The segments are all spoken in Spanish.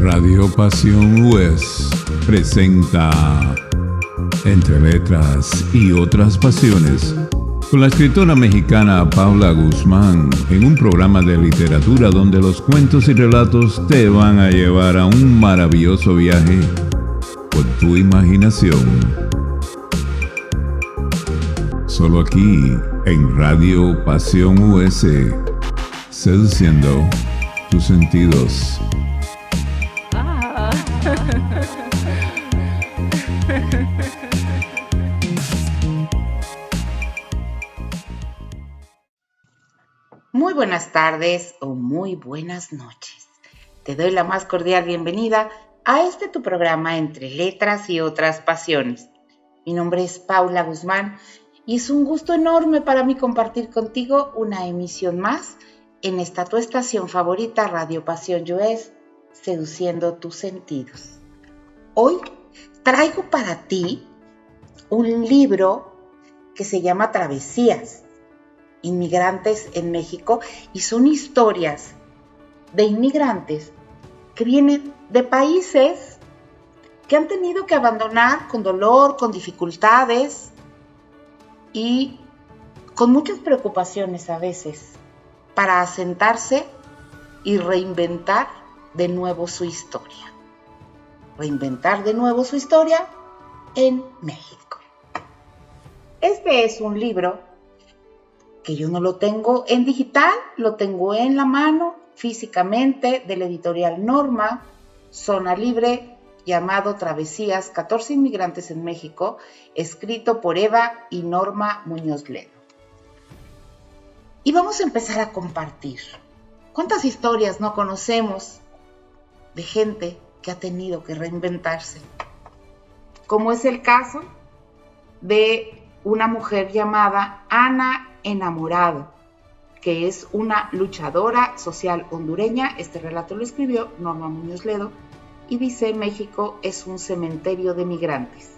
Radio Pasión US presenta Entre Letras y Otras Pasiones con la escritora mexicana Paula Guzmán en un programa de literatura donde los cuentos y relatos te van a llevar a un maravilloso viaje por tu imaginación. Solo aquí en Radio Pasión US, seduciendo tus sentidos. Muy buenas tardes o muy buenas noches. Te doy la más cordial bienvenida a tu programa Entre Letras y Otras Pasiones. Mi nombre es Paula Guzmán y es un gusto enorme para mí compartir contigo una emisión más en esta tu estación favorita, Radio Pasión US, seduciendo tus sentidos. Hoy traigo para ti un libro que se llama Travesías, Inmigrantes en México, y son historias de inmigrantes que vienen de países que han tenido que abandonar con dolor, con dificultades y con muchas preocupaciones a veces para asentarse y reinventar de nuevo su historia. Reinventar de nuevo su historia en México. Este es un libro que yo no lo tengo en digital, lo tengo en la mano físicamente, de la editorial Norma, Zona Libre, llamado Travesías, 14 inmigrantes en México, escrito por Eva y Norma Muñoz Ledo. Y vamos a empezar a compartir. ¿Cuántas historias no conocemos de gente que ha tenido que reinventarse? Como es el caso de una mujer llamada Ana Enamorado, que es una luchadora social hondureña. Este relato lo escribió Norma Muñoz Ledo y dice: México es un cementerio de migrantes.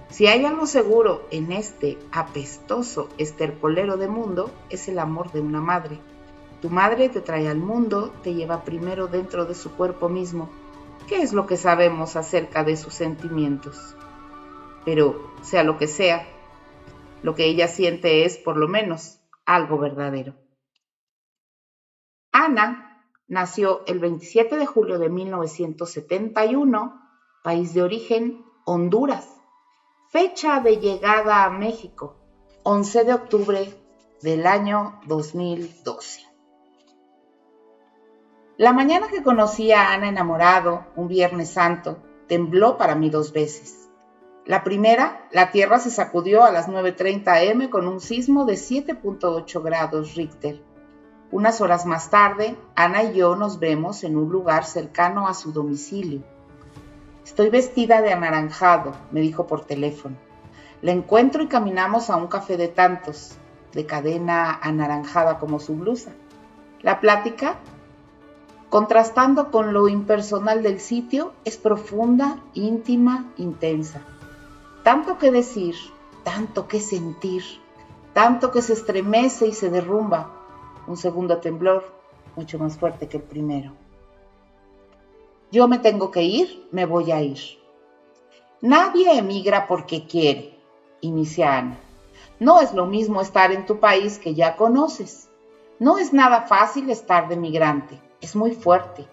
Si hay algo seguro en este apestoso estercolero de mundo, es el amor de una madre. Tu madre te trae al mundo, te lleva primero dentro de su cuerpo mismo. ¿Qué es lo que sabemos acerca de sus sentimientos? Pero sea lo que sea, lo que ella siente es, por lo menos, algo verdadero. Ana nació el 27 de julio de 1971, país de origen Honduras. Fecha de llegada a México, 11 de octubre del año 2012. La mañana que conocí a Ana Enamorado, un Viernes Santo, tembló para mí 2 veces. La primera, la tierra se sacudió a las 9:30 am con un sismo de 7.8 grados Richter. Unas horas más tarde, Ana y yo nos vemos en un lugar cercano a su domicilio. Estoy vestida de anaranjado, me dijo por teléfono. La encuentro y caminamos a un café de tantos, de cadena anaranjada como su blusa. La plática, contrastando con lo impersonal del sitio, es profunda, íntima, intensa. Tanto que decir, tanto que sentir, tanto que se estremece y se derrumba. Un segundo temblor, mucho más fuerte que el primero. Yo me tengo que ir, me voy a ir. Nadie emigra porque quiere, inicia Ana. No es lo mismo estar en tu país que ya conoces. No es nada fácil estar de migrante, es muy fuerte.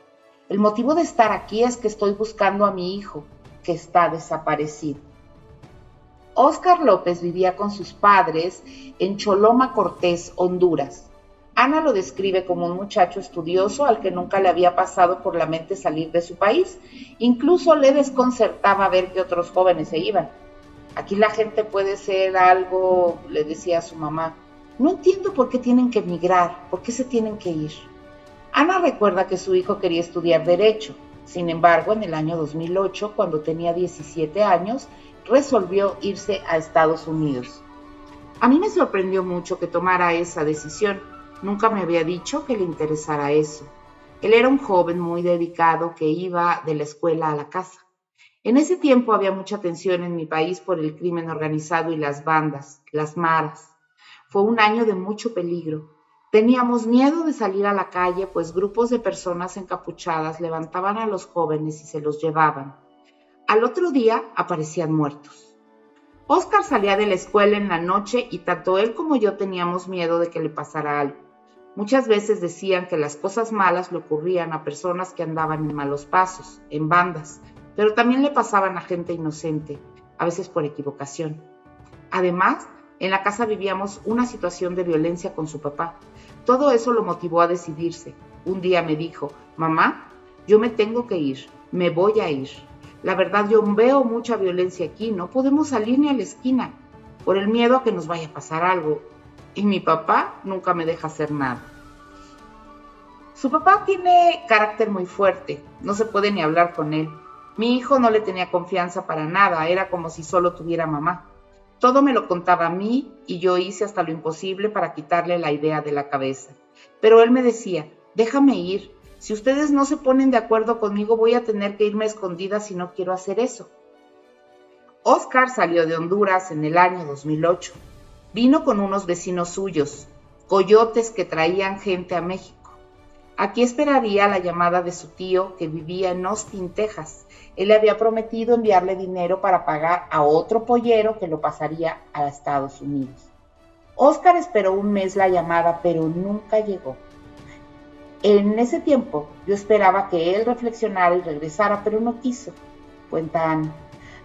El motivo de estar aquí es que estoy buscando a mi hijo, que está desaparecido. Óscar López vivía con sus padres en Choloma Cortés, Honduras. Ana lo describe como un muchacho estudioso al que nunca le había pasado por la mente salir de su país. Incluso le desconcertaba ver que otros jóvenes se iban. Aquí la gente puede ser algo, le decía a su mamá. No entiendo por qué tienen que emigrar, por qué se tienen que ir. Ana recuerda que su hijo quería estudiar Derecho. Sin embargo, en el año 2008, cuando tenía 17 años, resolvió irse a Estados Unidos. A mí me sorprendió mucho que tomara esa decisión. Nunca me había dicho que le interesara eso. Él era un joven muy dedicado que iba de la escuela a la casa. En ese tiempo había mucha tensión en mi país por el crimen organizado y las bandas, las maras. Fue un año de mucho peligro. Teníamos miedo de salir a la calle, pues grupos de personas encapuchadas levantaban a los jóvenes y se los llevaban. Al otro día aparecían muertos. Óscar salía de la escuela en la noche y tanto él como yo teníamos miedo de que le pasara algo. Muchas veces decían que las cosas malas le ocurrían a personas que andaban en malos pasos, en bandas, pero también le pasaban a gente inocente, a veces por equivocación. Además, en la casa vivíamos una situación de violencia con su papá. Todo eso lo motivó a decidirse. Un día me dijo: mamá, yo me tengo que ir, me voy a ir. La verdad, yo veo mucha violencia aquí, no podemos salir ni a la esquina, por el miedo a que nos vaya a pasar algo. Y mi papá nunca me deja hacer nada. Su papá tiene carácter muy fuerte, no se puede ni hablar con él. Mi hijo no le tenía confianza para nada, era como si solo tuviera mamá. Todo me lo contaba a mí y yo hice hasta lo imposible para quitarle la idea de la cabeza. Pero él me decía: déjame ir, si ustedes no se ponen de acuerdo conmigo voy a tener que irme a escondidas si no quiero hacer eso. Óscar salió de Honduras en el año 2008. Vino con unos vecinos suyos, coyotes que traían gente a México. Aquí esperaría la llamada de su tío que vivía en Austin, Texas. Él le había prometido enviarle dinero para pagar a otro pollero que lo pasaría a Estados Unidos. Óscar esperó un mes la llamada, pero nunca llegó. En ese tiempo yo esperaba que él reflexionara y regresara, pero no quiso, cuenta Ana.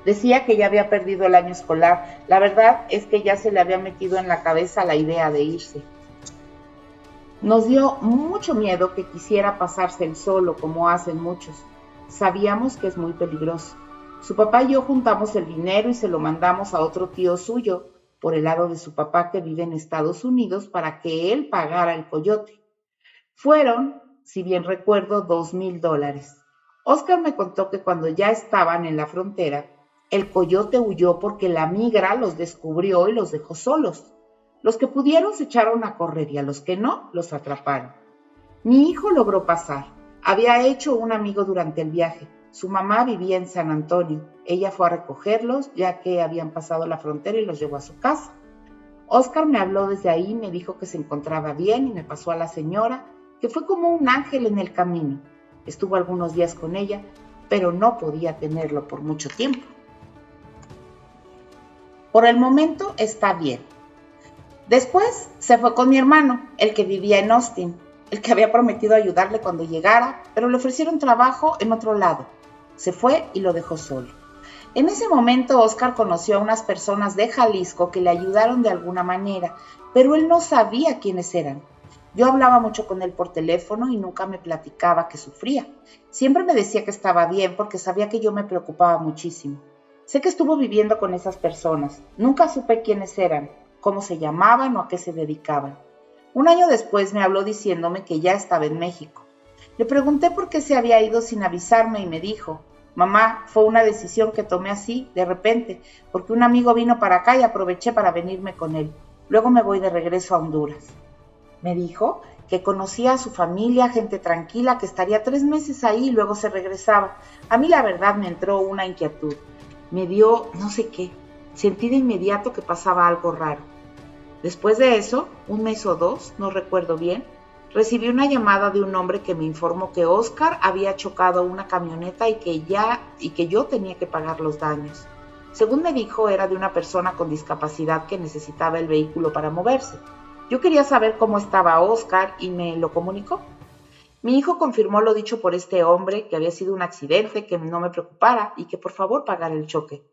Decía que ya había perdido el año escolar. La verdad es que ya se le había metido en la cabeza la idea de irse. Nos dio mucho miedo que quisiera pasarse el solo, como hacen muchos. Sabíamos que es muy peligroso. Su papá y yo juntamos el dinero y se lo mandamos a otro tío suyo, por el lado de su papá que vive en Estados Unidos, para que él pagara el coyote. Fueron, si bien recuerdo, $2,000. Óscar me contó que cuando ya estaban en la frontera, el coyote huyó porque la migra los descubrió y los dejó solos. Los que pudieron se echaron a correr y a los que no, los atraparon. Mi hijo logró pasar. Había hecho un amigo durante el viaje. Su mamá vivía en San Antonio. Ella fue a recogerlos ya que habían pasado la frontera y los llevó a su casa. Óscar me habló desde ahí, me dijo que se encontraba bien y me pasó a la señora, que fue como un ángel en el camino. Estuvo algunos días con ella, pero no podía tenerlo por mucho tiempo. Por el momento está bien. Después se fue con mi hermano, el que vivía en Austin, el que había prometido ayudarle cuando llegara, pero le ofrecieron trabajo en otro lado. Se fue y lo dejó solo. En ese momento Óscar conoció a unas personas de Jalisco que le ayudaron de alguna manera, pero él no sabía quiénes eran. Yo hablaba mucho con él por teléfono y nunca me platicaba que sufría. Siempre me decía que estaba bien porque sabía que yo me preocupaba muchísimo. Sé que estuvo viviendo con esas personas. Nunca supe quiénes eran, cómo se llamaban o a qué se dedicaban. Un año después me habló diciéndome que ya estaba en México. Le pregunté por qué se había ido sin avisarme y me dijo: mamá, fue una decisión que tomé así, de repente, porque un amigo vino para acá y aproveché para venirme con él. Luego me voy de regreso a Honduras. Me dijo que conocía a su familia, gente tranquila, que estaría 3 meses ahí y luego se regresaba. A mí la verdad me entró una inquietud. Me dio no sé qué. Sentí de inmediato que pasaba algo raro. Después de eso, 1 mes o 2, no recuerdo bien, recibí una llamada de un hombre que me informó que Óscar había chocado una camioneta y que yo tenía que pagar los daños. Según me dijo, era de una persona con discapacidad que necesitaba el vehículo para moverse. Yo quería saber cómo estaba Óscar y me lo comunicó. Mi hijo confirmó lo dicho por este hombre, que había sido un accidente, que no me preocupara y que por favor pagara el choque.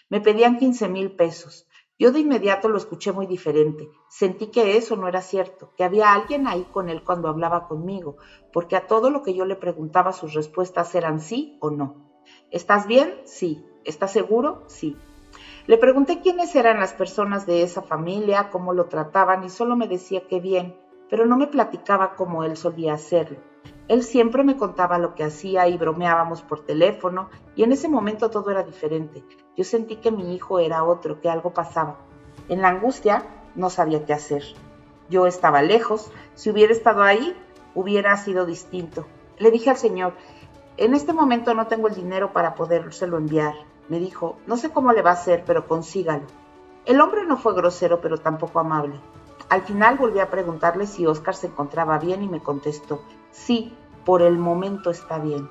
Me pedían 15,000 pesos. Yo de inmediato lo escuché muy diferente. Sentí que eso no era cierto, que había alguien ahí con él cuando hablaba conmigo, porque a todo lo que yo le preguntaba sus respuestas eran sí o no. ¿Estás bien? Sí. ¿Estás seguro? Sí. Le pregunté quiénes eran las personas de esa familia, cómo lo trataban y solo me decía que bien, pero no me platicaba como él solía hacerlo. Él siempre me contaba lo que hacía y bromeábamos por teléfono y en ese momento todo era diferente. Yo sentí que mi hijo era otro, que algo pasaba. En la angustia no sabía qué hacer. Yo estaba lejos, si hubiera estado ahí hubiera sido distinto. Le dije al Señor: en este momento no tengo el dinero para podérselo enviar. Me dijo: no sé cómo le va a hacer, pero consígalo. El hombre no fue grosero, pero tampoco amable. Al final volví a preguntarle si Óscar se encontraba bien y me contestó, sí, por el momento está bien.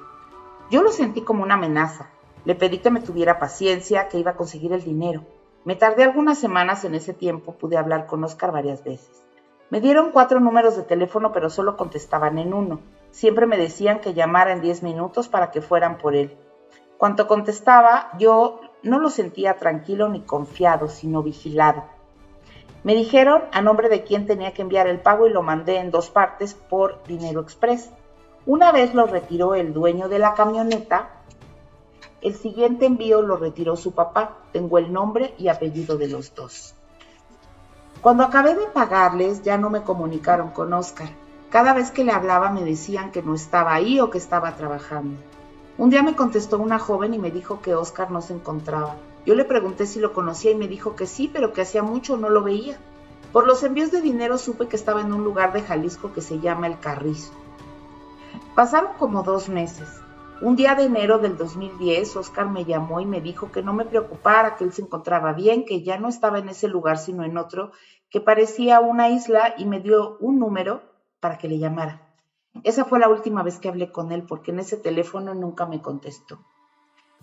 Yo lo sentí como una amenaza. Le pedí que me tuviera paciencia, que iba a conseguir el dinero. Me tardé algunas semanas en ese tiempo, pude hablar con Óscar varias veces. Me dieron 4 números de teléfono, pero solo contestaban en uno. Siempre me decían que llamara en 10 minutos para que fueran por él. Cuando contestaba, yo no lo sentía tranquilo ni confiado, sino vigilado. Me dijeron a nombre de quién tenía que enviar el pago y lo mandé en 2 partes por Dinero Express. Una vez lo retiró el dueño de la camioneta, el siguiente envío lo retiró su papá. Tengo el nombre y apellido de los dos. Cuando acabé de pagarles, ya no me comunicaron con Óscar. Cada vez que le hablaba me decían que no estaba ahí o que estaba trabajando. Un día me contestó una joven y me dijo que Óscar no se encontraba. Yo le pregunté si lo conocía y me dijo que sí, pero que hacía mucho no lo veía. Por los envíos de dinero supe que estaba en un lugar de Jalisco que se llama El Carrizo. Pasaron como 2 meses. Un día de enero del 2010, Óscar me llamó y me dijo que no me preocupara, que él se encontraba bien, que ya no estaba en ese lugar sino en otro, que parecía una isla, y me dio un número para que le llamara. Esa fue la última vez que hablé con él, porque en ese teléfono nunca me contestó.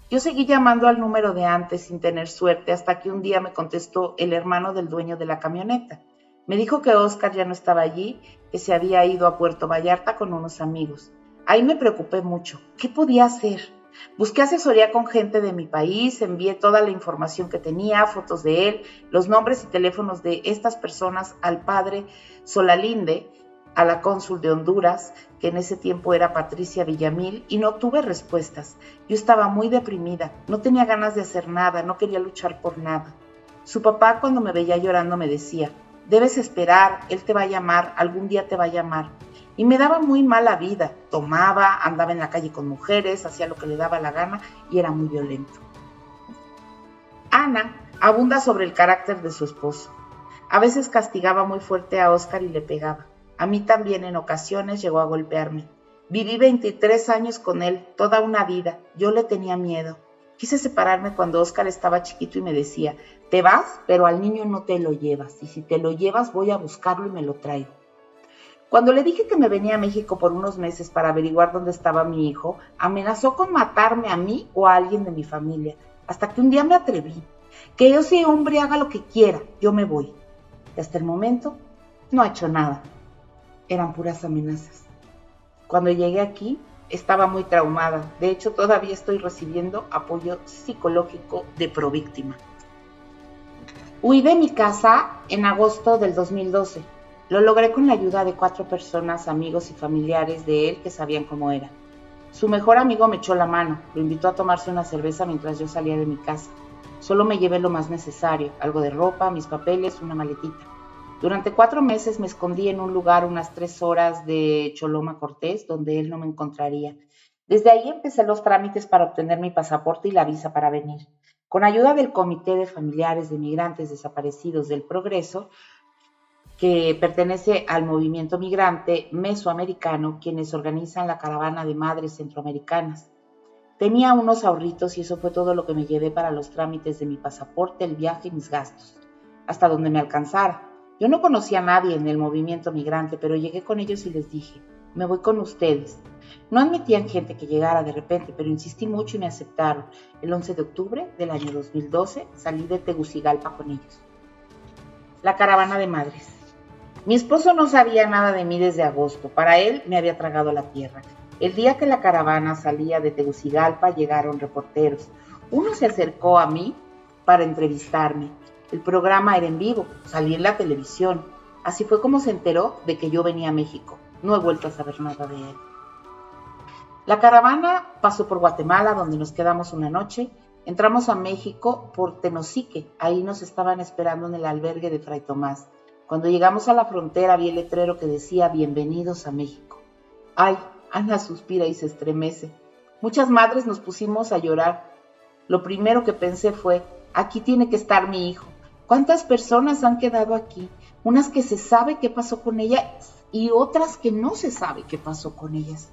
Yo seguí llamando al número de antes sin tener suerte, hasta que un día me contestó el hermano del dueño de la camioneta. Me dijo que Óscar ya no estaba allí, que se había ido a Puerto Vallarta con unos amigos. Ahí me preocupé mucho. ¿Qué podía hacer? Busqué asesoría con gente de mi país, envié toda la información que tenía, fotos de él, los nombres y teléfonos de estas personas al padre Solalinde, a la cónsul de Honduras, que en ese tiempo era Patricia Villamil, y no tuve respuestas. Yo estaba muy deprimida, no tenía ganas de hacer nada, no quería luchar por nada. Su papá, cuando me veía llorando, me decía, debes esperar, él te va a llamar, algún día te va a llamar. Y me daba muy mala vida, tomaba, andaba en la calle con mujeres, hacía lo que le daba la gana y era muy violento. Ana abunda sobre el carácter de su esposo. A veces castigaba muy fuerte a Óscar y le pegaba. A mí también en ocasiones llegó a golpearme. Viví 23 años con él, toda una vida. Yo le tenía miedo. Quise separarme cuando Óscar estaba chiquito y me decía, te vas, pero al niño no te lo llevas. Y si te lo llevas voy a buscarlo y me lo traigo. Cuando le dije que me venía a México por unos meses para averiguar dónde estaba mi hijo, amenazó con matarme a mí o a alguien de mi familia, hasta que un día me atreví. Que ese hombre haga lo que quiera, yo me voy. Y hasta el momento no ha hecho nada. Eran puras amenazas. Cuando llegué aquí, estaba muy traumada. De hecho, todavía estoy recibiendo apoyo psicológico de Províctima. Huí de mi casa en agosto del 2012. Lo logré con la ayuda de 4 personas, amigos y familiares de él que sabían cómo era. Su mejor amigo me echó la mano, lo invitó a tomarse una cerveza mientras yo salía de mi casa. Solo me llevé lo más necesario, algo de ropa, mis papeles, una maletita. Durante 4 meses me escondí en un lugar unas 3 horas de Choloma Cortés, donde él no me encontraría. Desde ahí empecé los trámites para obtener mi pasaporte y la visa para venir. Con ayuda del Comité de Familiares de Migrantes Desaparecidos del Progreso, que pertenece al movimiento migrante mesoamericano, quienes organizan la caravana de madres centroamericanas. Tenía unos ahorritos y eso fue todo lo que me llevé para los trámites de mi pasaporte, el viaje y mis gastos, hasta donde me alcanzara. Yo no conocía a nadie en el movimiento migrante, pero llegué con ellos y les dije, me voy con ustedes. No admitían gente que llegara de repente, pero insistí mucho y me aceptaron. El 11 de octubre del año 2012 salí de Tegucigalpa con ellos. La caravana de madres. Mi esposo no sabía nada de mí desde agosto. Para él me había tragado la tierra. El día que la caravana salía de Tegucigalpa llegaron reporteros. Uno se acercó a mí para entrevistarme. El programa era en vivo, salí en la televisión. Así fue como se enteró de que yo venía a México. No he vuelto a saber nada de él. La caravana pasó por Guatemala, donde nos quedamos una noche. Entramos a México por Tenosique. Ahí nos estaban esperando en el albergue de Fray Tomás. Cuando llegamos a la frontera vi el letrero que decía bienvenidos a México. Ay, Ana suspira y se estremece. Muchas madres nos pusimos a llorar. Lo primero que pensé fue, aquí tiene que estar mi hijo. ¿Cuántas personas han quedado aquí? Unas que se sabe qué pasó con ellas y otras que no se sabe qué pasó con ellas.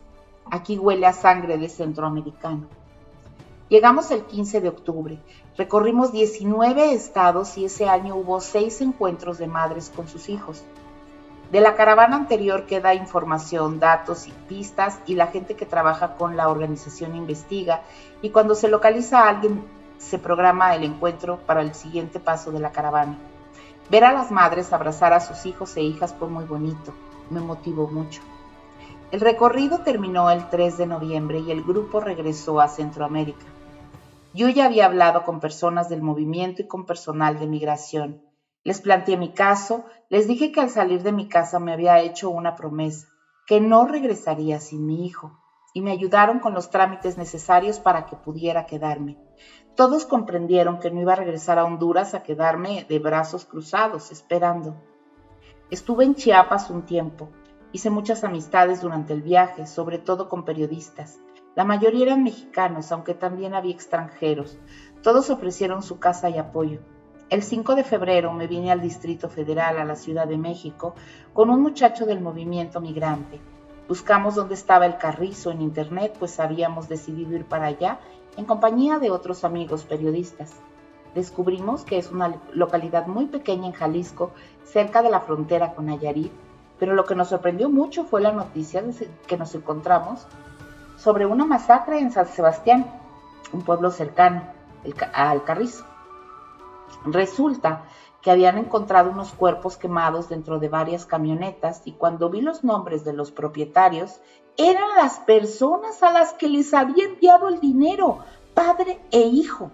Aquí huele a sangre de centroamericano. Llegamos el 15 de octubre, recorrimos 19 estados y ese año hubo 6 encuentros de madres con sus hijos. De la caravana anterior queda información, datos y pistas y la gente que trabaja con la organización investiga y cuando se localiza a alguien se programa el encuentro para el siguiente paso de la caravana. Ver a las madres abrazar a sus hijos e hijas fue muy bonito, me motivó mucho. El recorrido terminó el 3 de noviembre y el grupo regresó a Centroamérica. Yo ya había hablado con personas del movimiento y con personal de migración. Les planteé mi caso, les dije que al salir de mi casa me había hecho una promesa, que no regresaría sin mi hijo, y me ayudaron con los trámites necesarios para que pudiera quedarme. Todos comprendieron que no iba a regresar a Honduras a quedarme de brazos cruzados, esperando. Estuve en Chiapas un tiempo. Hice muchas amistades durante el viaje, sobre todo con periodistas. La mayoría eran mexicanos, aunque también había extranjeros. Todos ofrecieron su casa y apoyo. El 5 de febrero me vine al Distrito Federal, a la Ciudad de México, con un muchacho del movimiento migrante. Buscamos dónde estaba el Carrizo en internet, pues habíamos decidido ir para allá en compañía de otros amigos periodistas. Descubrimos que es una localidad muy pequeña en Jalisco, cerca de la frontera con Nayarit, pero lo que nos sorprendió mucho fue la noticia que nos encontramos sobre una masacre en San Sebastián, un pueblo cercano al Carrizo. Resulta que habían encontrado unos cuerpos quemados dentro de varias camionetas y cuando vi los nombres de los propietarios, eran las personas a las que les había enviado el dinero, padre e hijo.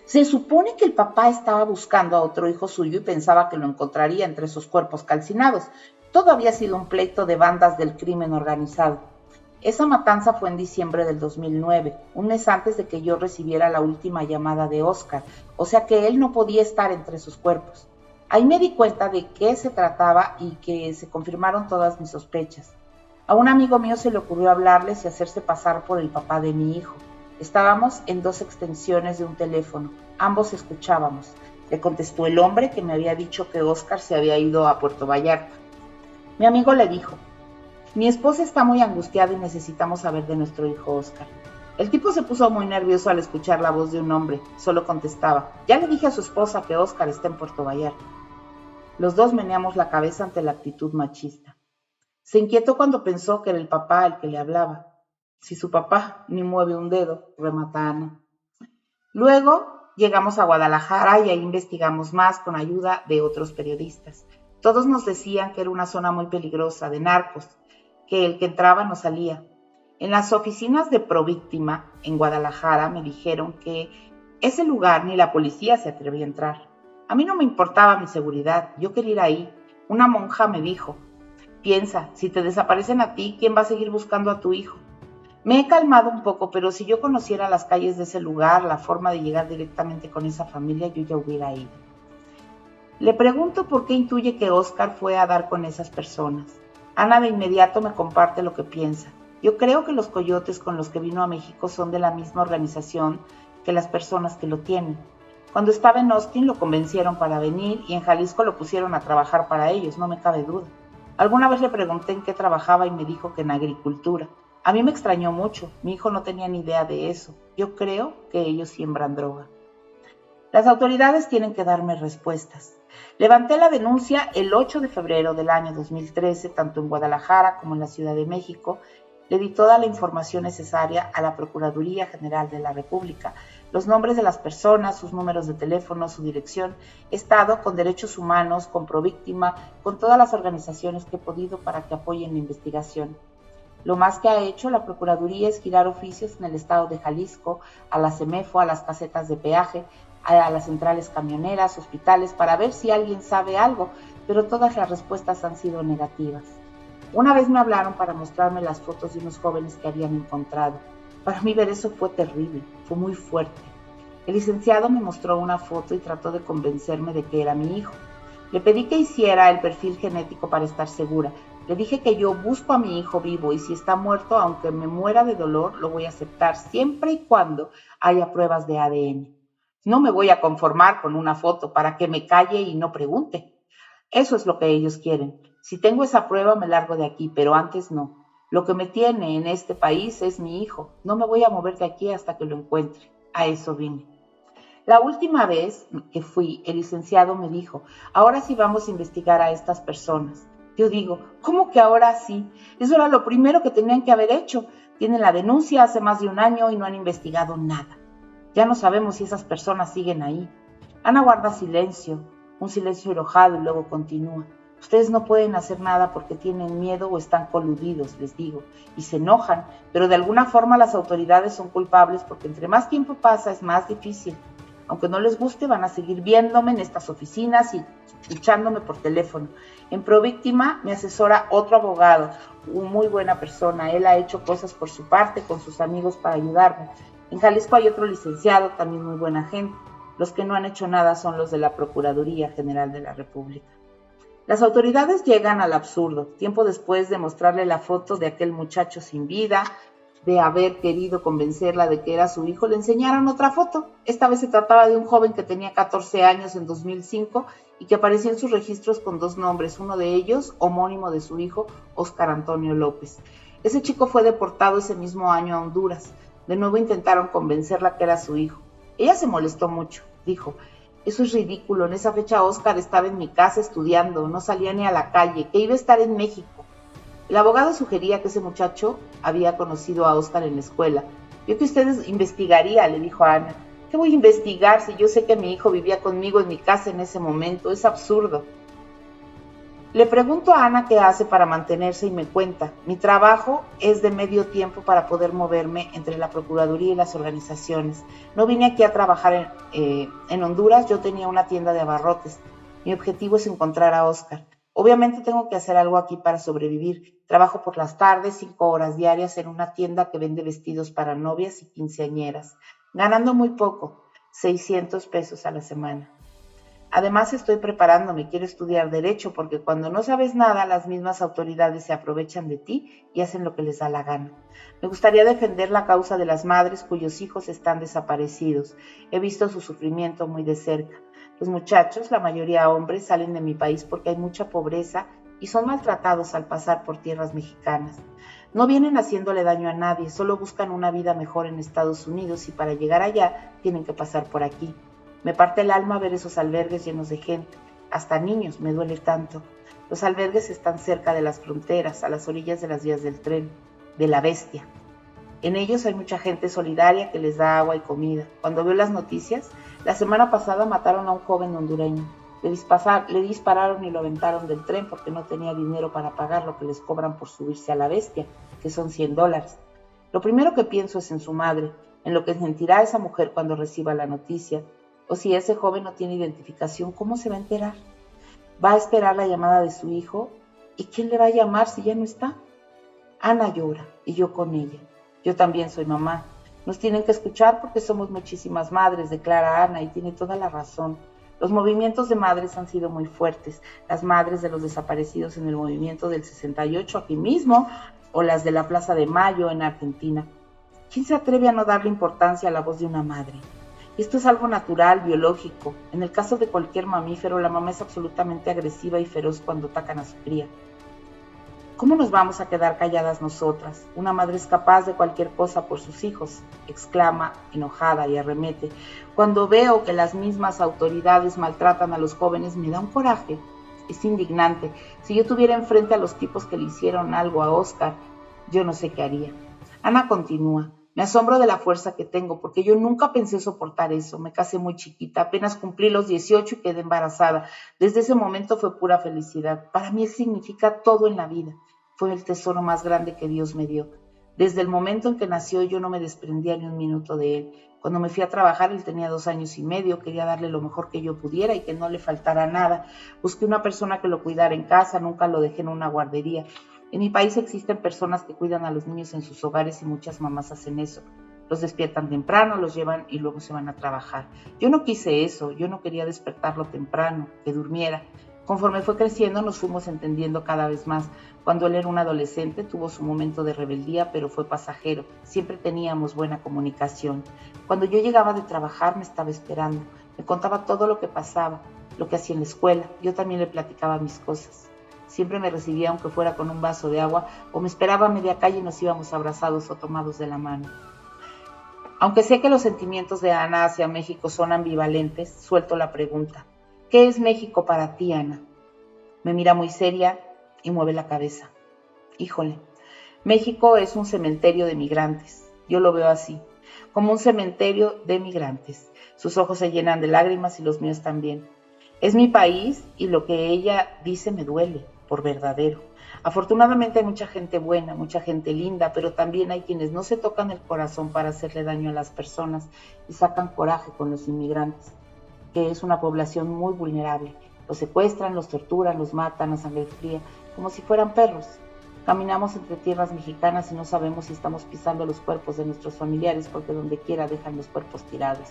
Se supone que el papá estaba buscando a otro hijo suyo y pensaba que lo encontraría entre esos cuerpos calcinados. Todo había sido un pleito de bandas del crimen organizado. Esa matanza fue en diciembre del 2009, un mes antes de que yo recibiera la última llamada de Oscar, o sea que él no podía estar entre sus cuerpos. Ahí me di cuenta de qué se trataba y que se confirmaron todas mis sospechas. A un amigo mío se le ocurrió hablarles y hacerse pasar por el papá de mi hijo. Estábamos en 2 extensiones de un teléfono, ambos escuchábamos. Le contestó el hombre que me había dicho que Oscar se había ido a Puerto Vallarta. Mi amigo le dijo: mi esposa está muy angustiada y necesitamos saber de nuestro hijo Oscar. El tipo se puso muy nervioso al escuchar la voz de un hombre. Solo contestaba: ya le dije a su esposa que Oscar está en Puerto Vallarta. Los dos meneamos la cabeza ante la actitud machista. Se inquietó cuando pensó que era el papá el que le hablaba. Si su papá ni mueve un dedo, remata Ana. Luego llegamos a Guadalajara y ahí investigamos más con ayuda de otros periodistas. Todos nos decían que era una zona muy peligrosa, de narcos, que el que entraba no salía. En las oficinas de Províctima, en Guadalajara, me dijeron que ese lugar ni la policía se atrevía a entrar. A mí no me importaba mi seguridad, yo quería ir ahí. Una monja me dijo: piensa, si te desaparecen a ti, ¿quién va a seguir buscando a tu hijo? Me he calmado un poco, pero si yo conociera las calles de ese lugar, la forma de llegar directamente con esa familia, yo ya hubiera ido. Le pregunto por qué intuye que Oscar fue a dar con esas personas. Ana de inmediato me comparte lo que piensa. Yo creo que los coyotes con los que vino a México son de la misma organización que las personas que lo tienen. Cuando estaba en Austin lo convencieron para venir y en Jalisco lo pusieron a trabajar para ellos, no me cabe duda. Alguna vez le pregunté en qué trabajaba y me dijo que en agricultura. A mí me extrañó mucho, mi hijo no tenía ni idea de eso. Yo creo que ellos siembran droga. Las autoridades tienen que darme respuestas. Levanté la denuncia el 8 de febrero del año 2013, tanto en Guadalajara como en la Ciudad de México. Le di toda la información necesaria a la Procuraduría General de la República, los nombres de las personas, sus números de teléfono, su dirección, Estado, con Derechos Humanos, con Províctima, con todas las organizaciones que he podido para que apoyen la investigación. Lo más que ha hecho la Procuraduría es girar oficios en el estado de Jalisco, a la CEMEFO, a las casetas de peaje, a las centrales camioneras, hospitales, para ver si alguien sabe algo, pero todas las respuestas han sido negativas. Una vez me hablaron para mostrarme las fotos de unos jóvenes que habían encontrado. Para mí ver eso fue terrible, fue muy fuerte. El licenciado me mostró una foto y trató de convencerme de que era mi hijo. Le pedí que hiciera el perfil genético para estar segura. Le dije que yo busco a mi hijo vivo y si está muerto, aunque me muera de dolor, lo voy a aceptar siempre y cuando haya pruebas de ADN. No me voy a conformar con una foto para que me calle y no pregunte. Eso es lo que ellos quieren. Si tengo esa prueba me largo de aquí, pero antes no. Lo que me tiene en este país es mi hijo. No me voy a mover de aquí hasta que lo encuentre. a eso vine. La última vez que fui, el licenciado me dijo, ahora sí vamos a investigar a estas personas. Yo digo, ¿cómo que ahora sí? Eso era lo primero que tenían que haber hecho. Tienen la denuncia hace más de un año y no han investigado nada. Ya no sabemos si esas personas siguen ahí. Ana guarda silencio, un silencio enojado y luego continúa. Ustedes no pueden hacer nada porque tienen miedo o están coludidos, les digo, y se enojan, pero de alguna forma las autoridades son culpables porque entre más tiempo pasa es más difícil. Aunque no les guste, van a seguir viéndome en estas oficinas y escuchándome por teléfono. En Províctima me asesora otro abogado, una muy buena persona. Él ha hecho cosas por su parte con sus amigos para ayudarme. En Jalisco hay otro licenciado, también muy buena gente. Los que no han hecho nada son los de la Procuraduría General de la República. Las autoridades llegan al absurdo. Tiempo después de mostrarle la foto de aquel muchacho sin vida, de haber querido convencerla de que era su hijo, le enseñaron otra foto. Esta vez se trataba de un joven que tenía 14 años en 2005 y que aparecía en sus registros con 2 nombres, uno de ellos homónimo de su hijo, Óscar Antonio López. Ese chico fue deportado ese mismo año a Honduras. De nuevo intentaron convencerla que era su hijo. Ella se molestó mucho, dijo, eso es ridículo, en esa fecha Óscar estaba en mi casa estudiando, no salía ni a la calle, que iba a estar en México. El abogado sugería que ese muchacho había conocido a Óscar en la escuela. Yo que usted investigaría, le dijo a Ana. ¿Qué voy a investigar si yo sé que mi hijo vivía conmigo en mi casa en ese momento? Es absurdo. Le pregunto a Ana qué hace para mantenerse y me cuenta. Mi trabajo es de medio tiempo para poder moverme entre la Procuraduría y las organizaciones. No vine aquí a trabajar en Honduras, yo tenía una tienda de abarrotes. Mi objetivo es encontrar a Óscar. Obviamente tengo que hacer algo aquí para sobrevivir. Trabajo por las tardes, 5 horas diarias en una tienda que vende vestidos para novias y quinceañeras, ganando muy poco, 600 pesos a la semana. Además estoy preparándome, quiero estudiar Derecho porque cuando no sabes nada, las mismas autoridades se aprovechan de ti y hacen lo que les da la gana. Me gustaría defender la causa de las madres cuyos hijos están desaparecidos. He visto su sufrimiento muy de cerca. Los muchachos, la mayoría hombres, salen de mi país porque hay mucha pobreza y son maltratados al pasar por tierras mexicanas. No vienen haciéndole daño a nadie, solo buscan una vida mejor en Estados Unidos y para llegar allá tienen que pasar por aquí. Me parte el alma ver esos albergues llenos de gente, hasta niños, me duele tanto. Los albergues están cerca de las fronteras, a las orillas de las vías del tren, de la bestia. En ellos hay mucha gente solidaria que les da agua y comida. Cuando veo las noticias, la semana pasada mataron a un joven hondureño. Le dispararon y lo aventaron del tren porque no tenía dinero para pagar lo que les cobran por subirse a la bestia, que son $100. Lo primero que pienso es en su madre, en lo que sentirá esa mujer cuando reciba la noticia. O si ese joven no tiene identificación, ¿cómo se va a enterar? ¿Va a esperar la llamada de su hijo? ¿Y quién le va a llamar si ya no está? Ana llora y yo con ella. Yo también soy mamá. Nos tienen que escuchar porque somos muchísimas madres, declara Ana, y tiene toda la razón. Los movimientos de madres han sido muy fuertes. Las madres de los desaparecidos en el movimiento del 68 aquí mismo, o las de la Plaza de Mayo en Argentina. ¿Quién se atreve a no darle importancia a la voz de una madre? Esto es algo natural, biológico. En el caso de cualquier mamífero, la mamá es absolutamente agresiva y feroz cuando atacan a su cría. ¿Cómo nos vamos a quedar calladas nosotras? Una madre es capaz de cualquier cosa por sus hijos, exclama enojada y arremete. Cuando veo que las mismas autoridades maltratan a los jóvenes, me da un coraje. Es indignante. Si yo tuviera enfrente a los tipos que le hicieron algo a Óscar, yo no sé qué haría. Ana continúa. Me asombro de la fuerza que tengo, porque yo nunca pensé soportar eso. Me casé muy chiquita, apenas cumplí los 18 y quedé embarazada. Desde ese momento fue pura felicidad. Para mí significa todo en la vida. Fue el tesoro más grande que Dios me dio. Desde el momento en que nació yo no me desprendía ni un minuto de él. Cuando me fui a trabajar él tenía 2 años y medio, quería darle lo mejor que yo pudiera y que no le faltara nada. Busqué una persona que lo cuidara en casa, nunca lo dejé en una guardería. En mi país existen personas que cuidan a los niños en sus hogares y muchas mamás hacen eso. Los despiertan temprano, los llevan y luego se van a trabajar. Yo no quise eso, yo no quería despertarlo temprano, que durmiera. Conforme fue creciendo nos fuimos entendiendo cada vez más. Cuando él era un adolescente tuvo su momento de rebeldía, pero fue pasajero. Siempre teníamos buena comunicación. Cuando yo llegaba de trabajar me estaba esperando. Me contaba todo lo que pasaba, lo que hacía en la escuela. Yo también le platicaba mis cosas. Siempre me recibía aunque fuera con un vaso de agua o me esperaba a media calle y nos íbamos abrazados o tomados de la mano. Aunque sé que los sentimientos de Ana hacia México son ambivalentes, suelto la pregunta. ¿Qué es México para ti, Ana? Me mira muy seria y mueve la cabeza. Híjole, México es un cementerio de migrantes. Yo lo veo así, como un cementerio de migrantes. Sus ojos se llenan de lágrimas y los míos también. Es mi país y lo que ella dice me duele, por verdadero. Afortunadamente hay mucha gente buena, mucha gente linda, pero también hay quienes no se tocan el corazón para hacerle daño a las personas y sacan coraje con los inmigrantes, que es una población muy vulnerable. Los secuestran, los torturan, los matan a sangre fría, como si fueran perros. Caminamos entre tierras mexicanas y no sabemos si estamos pisando los cuerpos de nuestros familiares porque donde quiera dejan los cuerpos tirados.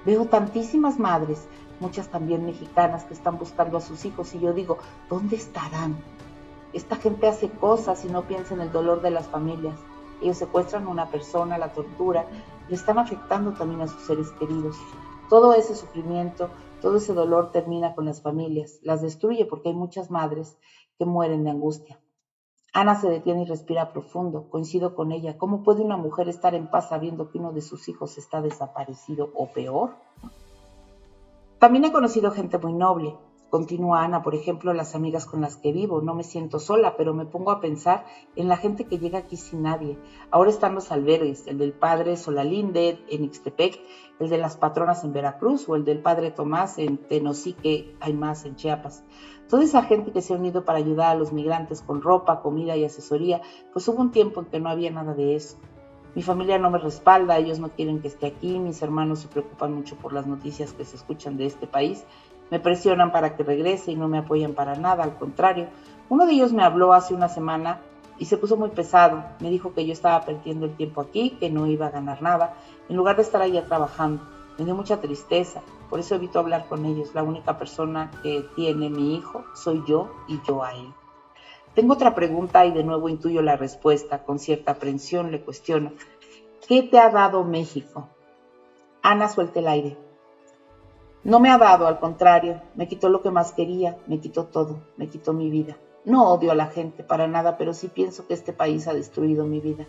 Veo tantísimas madres, muchas también mexicanas, que están buscando a sus hijos y yo digo, ¿dónde estarán? Esta gente hace cosas y no piensa en el dolor de las familias. Ellos secuestran a una persona, la torturan, le están afectando también a sus seres queridos. Todo ese sufrimiento, todo ese dolor termina con las familias, las destruye porque hay muchas madres que mueren de angustia. Ana se detiene y respira profundo. Coincido con ella. ¿Cómo puede una mujer estar en paz sabiendo que uno de sus hijos está desaparecido o peor? También he conocido gente muy noble. Continúa Ana, por ejemplo, las amigas con las que vivo. No me siento sola, pero me pongo a pensar en la gente que llega aquí sin nadie. Ahora están los albergues, el del padre Solalinde en Ixtepec, el de las patronas en Veracruz o el del padre Tomás en Tenosique, hay más en Chiapas. Toda esa gente que se ha unido para ayudar a los migrantes con ropa, comida y asesoría, pues hubo un tiempo en que no había nada de eso. Mi familia no me respalda, ellos no quieren que esté aquí, mis hermanos se preocupan mucho por las noticias que se escuchan de este país, me presionan para que regrese y no me apoyan para nada, al contrario. Uno de ellos me habló hace una semana y se puso muy pesado, me dijo que yo estaba perdiendo el tiempo aquí, que no iba a ganar nada, en lugar de estar allá trabajando. Me dio mucha tristeza, por eso evito hablar con ellos, la única persona que tiene mi hijo soy yo y yo a él. Tengo otra pregunta y de nuevo intuyo la respuesta. Con cierta aprensión le cuestiono. ¿Qué te ha dado México? Ana suelta el aire. No me ha dado, al contrario, me quitó lo que más quería, me quitó todo, me quitó mi vida. No odio a la gente para nada, pero sí pienso que este país ha destruido mi vida.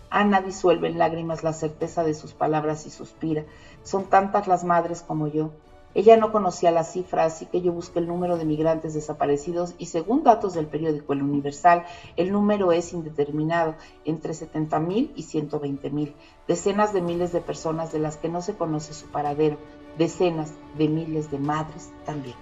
Ana disuelve en lágrimas la certeza de sus palabras y suspira. Son tantas las madres como yo. Ella no conocía la cifra, así que yo busqué el número de migrantes desaparecidos y según datos del periódico El Universal, el número es indeterminado, entre 70,000 y 120,000. Decenas de miles de personas de las que no se conoce su paradero, decenas de miles de madres también.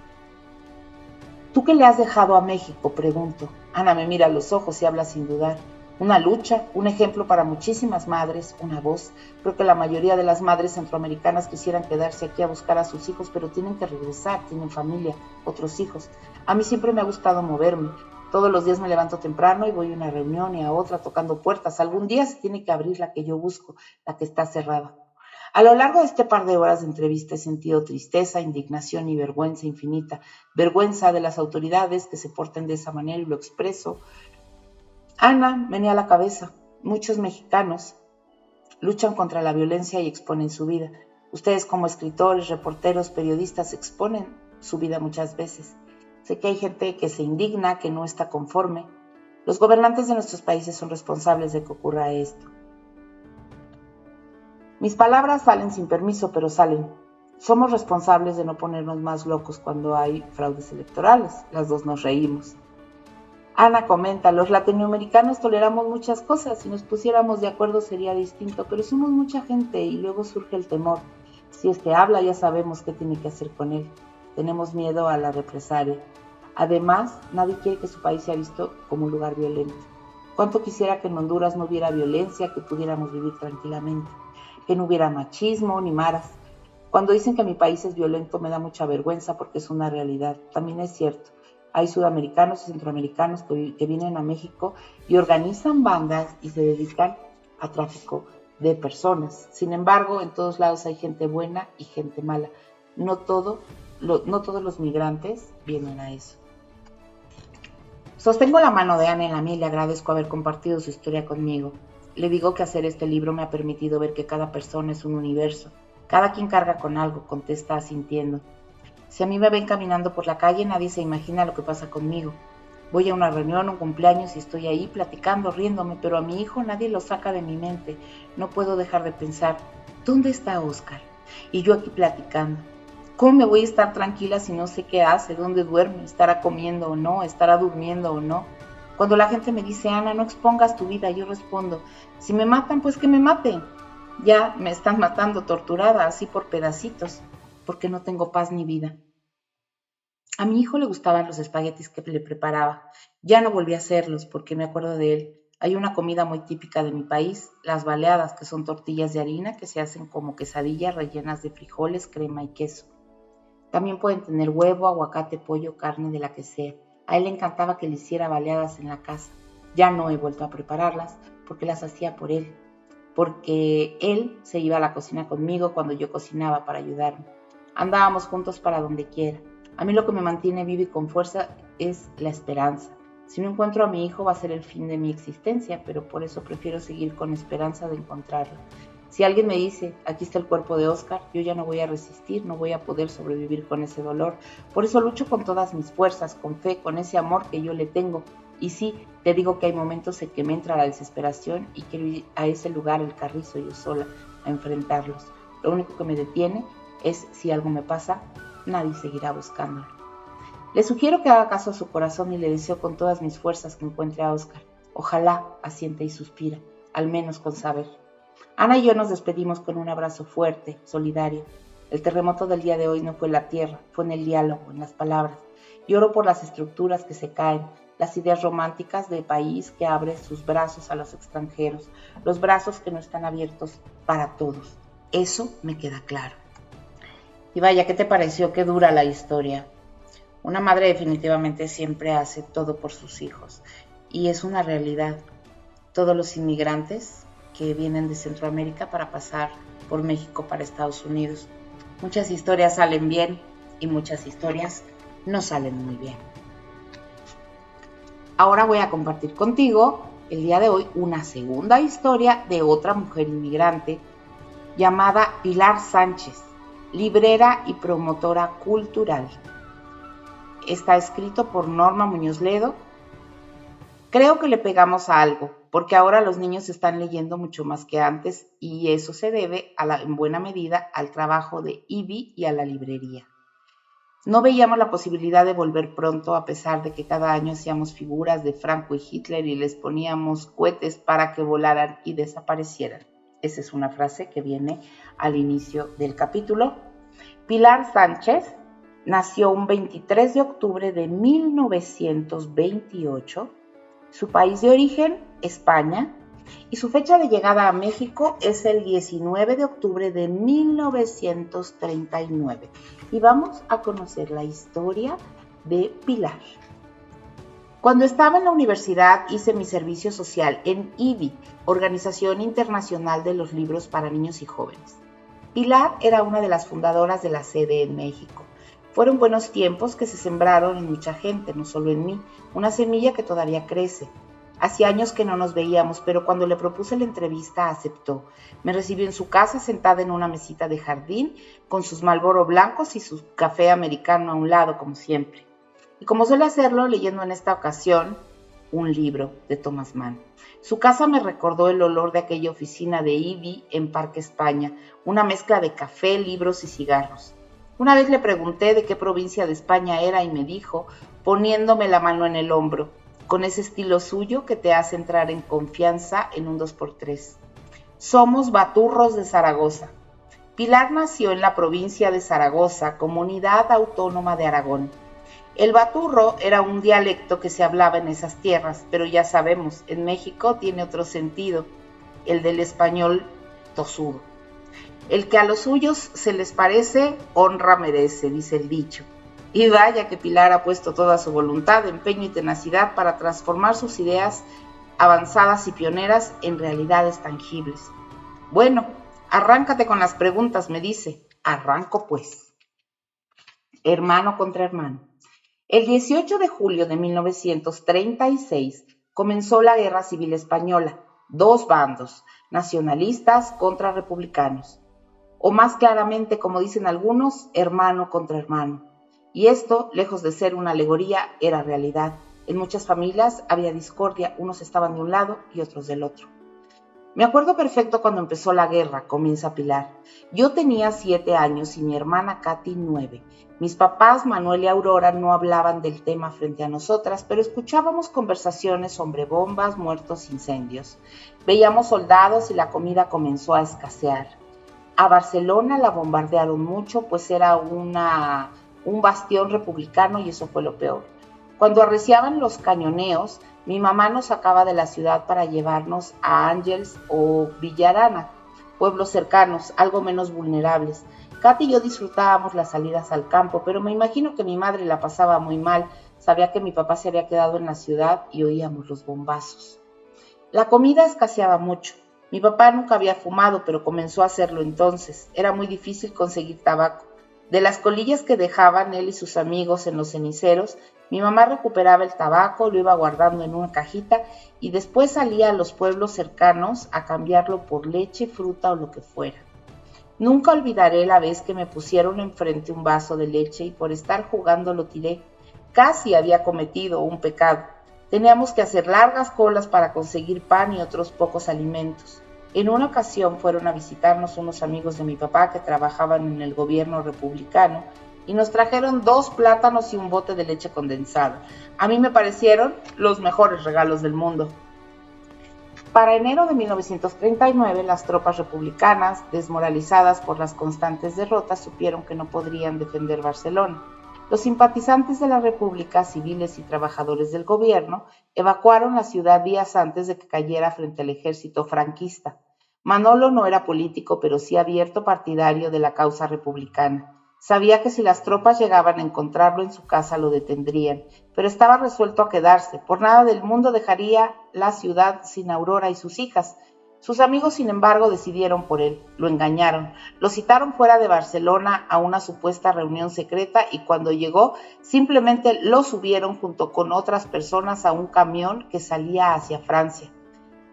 ¿Tú qué le has dejado a México?, pregunto. Ana me mira a los ojos y habla sin dudar. Una lucha, un ejemplo para muchísimas madres, una voz. Creo que la mayoría de las madres centroamericanas quisieran quedarse aquí a buscar a sus hijos, pero tienen que regresar, tienen familia, otros hijos. A mí siempre me ha gustado moverme. Todos los días me levanto temprano y voy a una reunión y a otra tocando puertas. Algún día se tiene que abrir la que yo busco, la que está cerrada. A lo largo de este par de horas de entrevista he sentido tristeza, indignación y vergüenza infinita. Vergüenza de las autoridades que se porten de esa manera y lo expreso. Ana menea la cabeza. Muchos mexicanos luchan contra la violencia y exponen su vida. Ustedes como escritores, reporteros, periodistas exponen su vida muchas veces. Sé que hay gente que se indigna, que no está conforme. Los gobernantes de nuestros países son responsables de que ocurra esto. Mis palabras salen sin permiso, pero salen. Somos responsables de no ponernos más locos cuando hay fraudes electorales. Las dos nos reímos. Ana comenta, los latinoamericanos toleramos muchas cosas, si nos pusiéramos de acuerdo sería distinto, pero somos mucha gente y luego surge el temor. Si este habla ya sabemos qué tiene que hacer con él. Tenemos miedo a la represalia. Además, nadie quiere que su país sea visto como un lugar violento. Cuánto quisiera que en Honduras no hubiera violencia, que pudiéramos vivir tranquilamente, que no hubiera machismo ni maras. Cuando dicen que mi país es violento me da mucha vergüenza porque es una realidad. También es cierto. Hay sudamericanos y centroamericanos que vienen a México y organizan bandas y se dedican a tráfico de personas. Sin embargo, en todos lados hay gente buena y gente mala. No todos los migrantes vienen a eso. Sostengo la mano de Ana en la mía y le agradezco haber compartido su historia conmigo. Le digo que hacer este libro me ha permitido ver que cada persona es un universo. Cada quien carga con algo, contesta asintiendo. Si a mí me ven caminando por la calle, nadie se imagina lo que pasa conmigo. Voy a una reunión, un cumpleaños y estoy ahí platicando, riéndome, pero a mi hijo nadie lo saca de mi mente. No puedo dejar de pensar, ¿dónde está Óscar? Y yo aquí platicando. ¿Cómo me voy a estar tranquila si no sé qué hace, dónde duerme, estará comiendo o no, estará durmiendo o no? Cuando la gente me dice, Ana, no expongas tu vida, yo respondo, si me matan, pues que me maten. Ya me están matando torturada, así por pedacitos, porque no tengo paz ni vida. A mi hijo le gustaban los espaguetis que le preparaba. Ya no volví a hacerlos porque me acuerdo de él. Hay una comida muy típica de mi país, las baleadas, que son tortillas de harina que se hacen como quesadillas rellenas de frijoles, crema y queso. También pueden tener huevo, aguacate, pollo, carne, de la que sea. A él le encantaba que le hiciera baleadas en la casa. Ya no he vuelto a prepararlas porque las hacía por él. Porque él se iba a la cocina conmigo cuando yo cocinaba para ayudarme. Andábamos juntos para donde quiera. A mí lo que me mantiene vivo y con fuerza es la esperanza. Si no encuentro a mi hijo va a ser el fin de mi existencia, pero por eso prefiero seguir con esperanza de encontrarlo. Si alguien me dice, aquí está el cuerpo de Óscar, yo ya no voy a resistir, no voy a poder sobrevivir con ese dolor. Por eso lucho con todas mis fuerzas, con fe, con ese amor que yo le tengo. Y sí, te digo que hay momentos en que me entra la desesperación y quiero ir a ese lugar, el Carrizo, yo sola, a enfrentarlos. Lo único que me detiene es si algo me pasa, nadie seguirá buscándolo. Le sugiero que haga caso a su corazón y le deseo con todas mis fuerzas que encuentre a Óscar. Ojalá asiente y suspira, al menos con saber. Ana y yo nos despedimos con un abrazo fuerte, solidario. El terremoto del día de hoy no fue en la tierra, fue en el diálogo, en las palabras. Lloro por las estructuras que se caen, las ideas románticas de país que abre sus brazos a los extranjeros, los brazos que no están abiertos para todos. Eso me queda claro. Y vaya, ¿qué te pareció? Qué dura la historia. Una madre definitivamente siempre hace todo por sus hijos. Y es una realidad. Todos los inmigrantes que vienen de Centroamérica para pasar por México para Estados Unidos. Muchas historias salen bien y muchas historias no salen muy bien. Ahora voy a compartir contigo el día de hoy una segunda historia de otra mujer inmigrante llamada Pilar Sánchez, librera y promotora cultural. Está escrito por Norma Muñoz Ledo. Creo que le pegamos a algo, porque ahora los niños están leyendo mucho más que antes y eso se debe en buena medida al trabajo de Ivy y a la librería. No veíamos la posibilidad de volver pronto a pesar de que cada año hacíamos figuras de Franco y Hitler y les poníamos cohetes para que volaran y desaparecieran. Esa es una frase que viene al inicio del capítulo. Pilar Sánchez nació un 23 de octubre de 1928. Su país de origen, España, y su fecha de llegada a México es el 19 de octubre de 1939. Y vamos a conocer la historia de Pilar. Cuando estaba en la universidad hice mi servicio social en IBI, Organización Internacional de los Libros para Niños y Jóvenes. Pilar era una de las fundadoras de la sede en México. Fueron buenos tiempos que se sembraron en mucha gente, no solo en mí, una semilla que todavía crece. Hacía años que no nos veíamos, pero cuando le propuse la entrevista aceptó. Me recibió en su casa sentada en una mesita de jardín, con sus Marlboro blancos y su café americano a un lado, como siempre. Y como suele hacerlo, leyendo en esta ocasión un libro de Thomas Mann. Su casa me recordó el olor de aquella oficina de Ivy en Parque España, una mezcla de café, libros y cigarros. Una vez le pregunté de qué provincia de España era y me dijo, poniéndome la mano en el hombro, con ese estilo suyo que te hace entrar en confianza en un 2x3. Somos baturros de Zaragoza. Pilar nació en la provincia de Zaragoza, comunidad autónoma de Aragón. El baturro era un dialecto que se hablaba en esas tierras, pero ya sabemos, en México tiene otro sentido, el del español tosudo. El que a los suyos se les parece, honra merece, dice el dicho. Y vaya que Pilar ha puesto toda su voluntad, empeño y tenacidad para transformar sus ideas avanzadas y pioneras en realidades tangibles. Bueno, arráncate con las preguntas, me dice. Arranco pues. Hermano contra hermano. El 18 de julio de 1936 comenzó la Guerra Civil Española. Dos bandos, nacionalistas contra republicanos. O más claramente, como dicen algunos, hermano contra hermano. Y esto, lejos de ser una alegoría, era realidad. En muchas familias había discordia, unos estaban de un lado y otros del otro. Me acuerdo perfecto cuando empezó la guerra, comienza Pilar. Yo tenía 7 años y mi hermana Katy 9. Mis papás, Manuel y Aurora, no hablaban del tema frente a nosotras, pero escuchábamos conversaciones sobre bombas, muertos, incendios. Veíamos soldados y la comida comenzó a escasear. A Barcelona la bombardearon mucho, pues era un bastión republicano y eso fue lo peor. Cuando arreciaban los cañoneos, mi mamá nos sacaba de la ciudad para llevarnos a Ángels o Villarana, pueblos cercanos, algo menos vulnerables. Katy y yo disfrutábamos las salidas al campo, pero me imagino que mi madre la pasaba muy mal. Sabía que mi papá se había quedado en la ciudad y oíamos los bombazos. La comida escaseaba mucho. Mi papá nunca había fumado, pero comenzó a hacerlo entonces. Era muy difícil conseguir tabaco. De las colillas que dejaban él y sus amigos en los ceniceros, mi mamá recuperaba el tabaco, lo iba guardando en una cajita y después salía a los pueblos cercanos a cambiarlo por leche, fruta o lo que fuera. Nunca olvidaré la vez que me pusieron enfrente un vaso de leche y por estar jugando lo tiré. Casi había cometido un pecado. Teníamos que hacer largas colas para conseguir pan y otros pocos alimentos. En una ocasión fueron a visitarnos unos amigos de mi papá que trabajaban en el gobierno republicano y nos trajeron 2 plátanos y un bote de leche condensada. A mí me parecieron los mejores regalos del mundo. Para enero de 1939, las tropas republicanas, desmoralizadas por las constantes derrotas, supieron que no podrían defender Barcelona. Los simpatizantes de la República, civiles y trabajadores del gobierno, evacuaron la ciudad días antes de que cayera frente al ejército franquista. Manolo no era político, pero sí abierto partidario de la causa republicana. Sabía que si las tropas llegaban a encontrarlo en su casa lo detendrían, pero estaba resuelto a quedarse. Por nada del mundo dejaría la ciudad sin Aurora y sus hijas. Sus amigos, sin embargo, decidieron por él, lo engañaron, lo citaron fuera de Barcelona a una supuesta reunión secreta y cuando llegó simplemente lo subieron junto con otras personas a un camión que salía hacia Francia.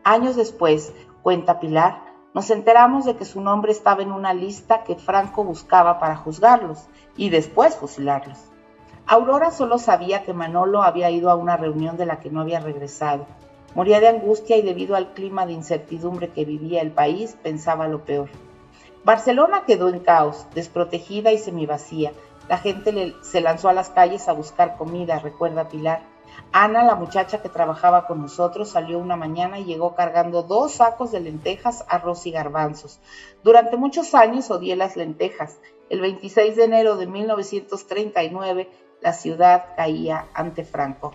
Años después, cuenta Pilar, nos enteramos de que su nombre estaba en una lista que Franco buscaba para juzgarlos y después fusilarlos. Aurora solo sabía que Manolo había ido a una reunión de la que no había regresado. Moría de angustia y debido al clima de incertidumbre que vivía el país, pensaba lo peor. Barcelona quedó en caos, desprotegida y semivacía. La gente se lanzó a las calles a buscar comida, recuerda Pilar. Ana, la muchacha que trabajaba con nosotros, salió una mañana y llegó cargando 2 sacos de lentejas, arroz y garbanzos. Durante muchos años odié las lentejas. El 26 de enero de 1939, la ciudad caía ante Franco.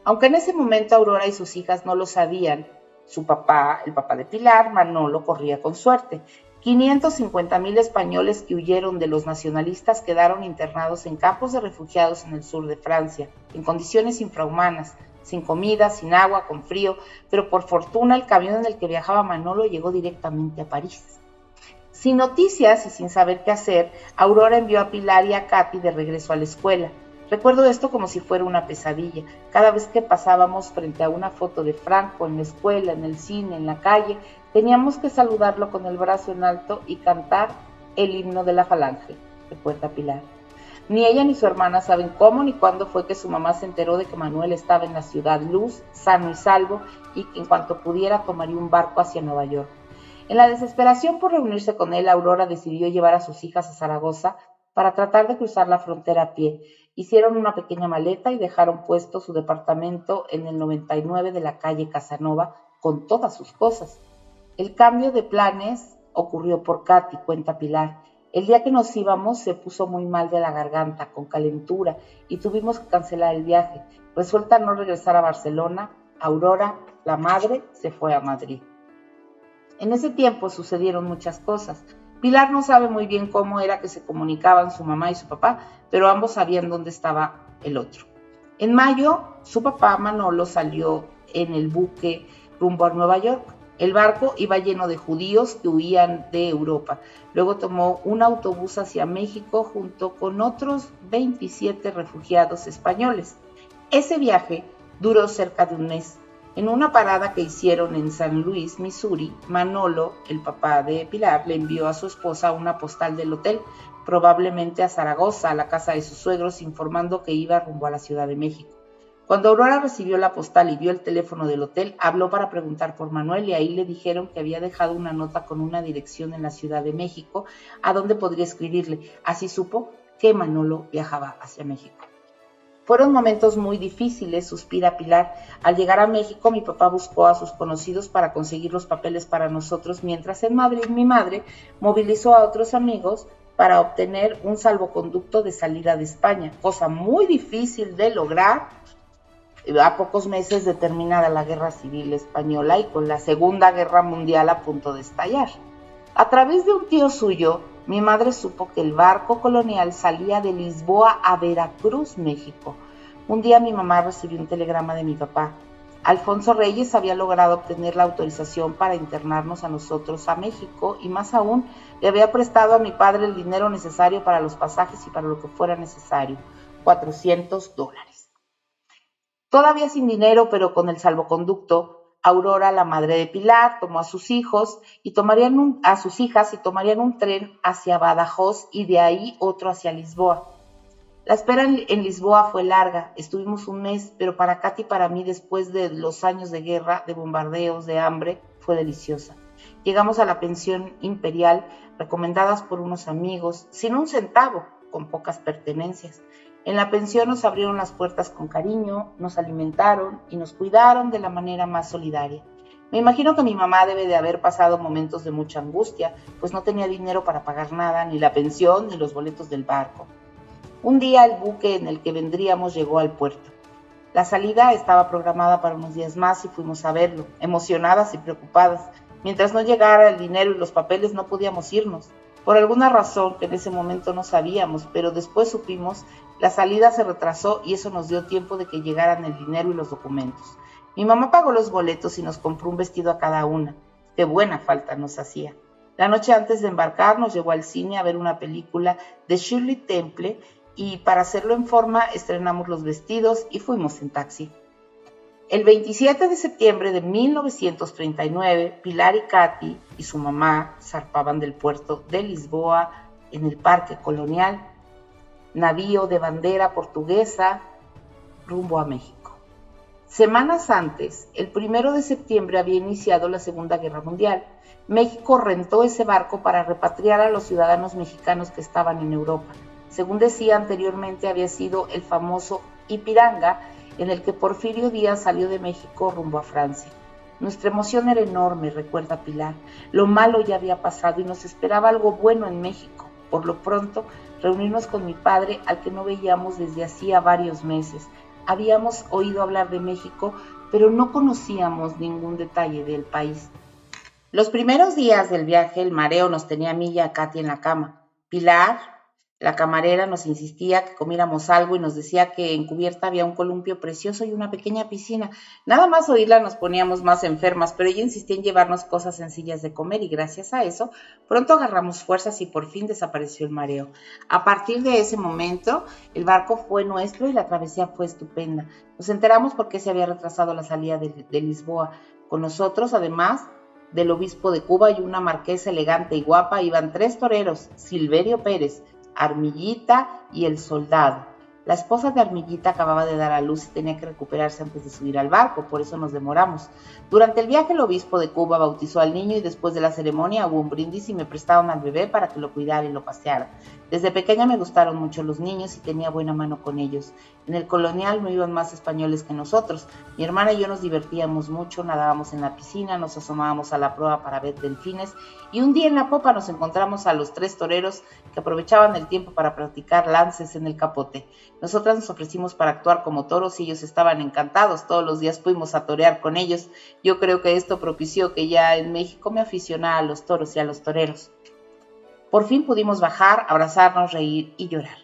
Aunque en ese momento Aurora y sus hijas no lo sabían, su papá, el papá de Pilar, Manolo, corría con suerte. 550,000 españoles que huyeron de los nacionalistas quedaron internados en campos de refugiados en el sur de Francia, en condiciones infrahumanas, sin comida, sin agua, con frío, pero por fortuna el camión en el que viajaba Manolo llegó directamente a París. Sin noticias y sin saber qué hacer, Aurora envió a Pilar y a Katy de regreso a la escuela. Recuerdo esto como si fuera una pesadilla. Cada vez que pasábamos frente a una foto de Franco en la escuela, en el cine, en la calle, teníamos que saludarlo con el brazo en alto y cantar el himno de la Falange, recuerda Pilar. Ni ella ni su hermana saben cómo ni cuándo fue que su mamá se enteró de que Manuel estaba en la ciudad Luz, sano y salvo, y que en cuanto pudiera tomaría un barco hacia Nueva York. En la desesperación por reunirse con él, Aurora decidió llevar a sus hijas a Zaragoza para tratar de cruzar la frontera a pie. Hicieron una pequeña maleta y dejaron puesto su departamento en el 99 de la calle Casanova con todas sus cosas. El cambio de planes ocurrió por Katy, cuenta Pilar. El día que nos íbamos se puso muy mal de la garganta, con calentura, y tuvimos que cancelar el viaje. Resuelta a no regresar a Barcelona, Aurora, la madre, se fue a Madrid. En ese tiempo sucedieron muchas cosas. Pilar no sabe muy bien cómo era que se comunicaban su mamá y su papá, pero ambos sabían dónde estaba el otro. En mayo, su papá Manolo salió en el buque rumbo a Nueva York. El barco iba lleno de judíos que huían de Europa. Luego tomó un autobús hacia México junto con otros 27 refugiados españoles. Ese viaje duró cerca de un mes. En una parada que hicieron en San Luis, Missouri, Manolo, el papá de Pilar, le envió a su esposa una postal del hotel, probablemente a Zaragoza, a la casa de sus suegros, informando que iba rumbo a la Ciudad de México. Cuando Aurora recibió la postal y vio el teléfono del hotel, habló para preguntar por Manuel y ahí le dijeron que había dejado una nota con una dirección en la Ciudad de México a donde podría escribirle. Así supo que Manolo viajaba hacia México. Fueron momentos muy difíciles, suspira Pilar. Al llegar a México, mi papá buscó a sus conocidos para conseguir los papeles para nosotros, mientras en Madrid mi madre movilizó a otros amigos para obtener un salvoconducto de salida de España, cosa muy difícil de lograr a pocos meses de terminada la Guerra Civil Española y con la Segunda Guerra Mundial a punto de estallar. A través de un tío suyo, mi madre supo que el barco colonial salía de Lisboa a Veracruz, México. Un día mi mamá recibió un telegrama de mi papá. Alfonso Reyes había logrado obtener la autorización para internarnos a nosotros a México y más aún le había prestado a mi padre el dinero necesario para los pasajes y para lo que fuera necesario, $400. Todavía sin dinero, pero con el salvoconducto, Aurora, la madre de Pilar, tomó a sus hijas y tomarían un tren hacia Badajoz y de ahí otro hacia Lisboa. La espera en Lisboa fue larga, estuvimos un mes, pero para Katy y para mí, después de los años de guerra, de bombardeos, de hambre, fue deliciosa. Llegamos a la pensión imperial, recomendadas por unos amigos, sin un centavo, con pocas pertenencias. En la pensión nos abrieron las puertas con cariño, nos alimentaron y nos cuidaron de la manera más solidaria. Me imagino que mi mamá debe de haber pasado momentos de mucha angustia, pues no tenía dinero para pagar nada, ni la pensión, ni los boletos del barco. Un día el buque en el que vendríamos llegó al puerto. La salida estaba programada para unos días más y fuimos a verlo, emocionadas y preocupadas. Mientras no llegara el dinero y los papeles no podíamos irnos. Por alguna razón que en ese momento no sabíamos, pero después supimos, la salida se retrasó y eso nos dio tiempo de que llegaran el dinero y los documentos. Mi mamá pagó los boletos y nos compró un vestido a cada una. Qué buena falta nos hacía. La noche antes de embarcar nos llevó al cine a ver una película de Shirley Temple y para hacerlo en forma estrenamos los vestidos y fuimos en taxi. El 27 de septiembre de 1939, Pilar y Katy y su mamá zarpaban del puerto de Lisboa en el Parque Colonial, navío de bandera portuguesa, rumbo a México. Semanas antes, el 1 de septiembre había iniciado la Segunda Guerra Mundial. México rentó ese barco para repatriar a los ciudadanos mexicanos que estaban en Europa. Según decía anteriormente, había sido el famoso Ipiranga, en el que Porfirio Díaz salió de México rumbo a Francia. Nuestra emoción era enorme, recuerda Pilar. Lo malo ya había pasado y nos esperaba algo bueno en México. Por lo pronto, reunirnos con mi padre, al que no veíamos desde hacía varios meses. Habíamos oído hablar de México, pero no conocíamos ningún detalle del país. Los primeros días del viaje, el mareo nos tenía a mí y a Katy en la cama. Pilar, la camarera, nos insistía que comiéramos algo y nos decía que en cubierta había un columpio precioso y una pequeña piscina. Nada más oírla nos poníamos más enfermas, pero ella insistía en llevarnos cosas sencillas de comer y gracias a eso pronto agarramos fuerzas y por fin desapareció el mareo. A partir de ese momento, el barco fue nuestro y la travesía fue estupenda. Nos enteramos por qué se había retrasado la salida de Lisboa. Con nosotros, además del obispo de Cuba y una marquesa elegante y guapa, iban 3 toreros, Silverio Pérez, Armillita y el soldado. La esposa de Armillita acababa de dar a luz y tenía que recuperarse antes de subir al barco, por eso nos demoramos. Durante el viaje el obispo de Cuba bautizó al niño y después de la ceremonia hubo un brindis y me prestaron al bebé para que lo cuidara y lo paseara. Desde pequeña me gustaron mucho los niños y tenía buena mano con ellos. En el colonial no iban más españoles que nosotros. Mi hermana y yo nos divertíamos mucho, nadábamos en la piscina, nos asomábamos a la proa para ver delfines y un día en la popa nos encontramos a los 3 toreros que aprovechaban el tiempo para practicar lances en el capote. Nosotras nos ofrecimos para actuar como toros y ellos estaban encantados. Todos los días fuimos a torear con ellos. Yo creo que esto propició que ya en México me aficionara a los toros y a los toreros. Por fin pudimos bajar, abrazarnos, reír y llorar.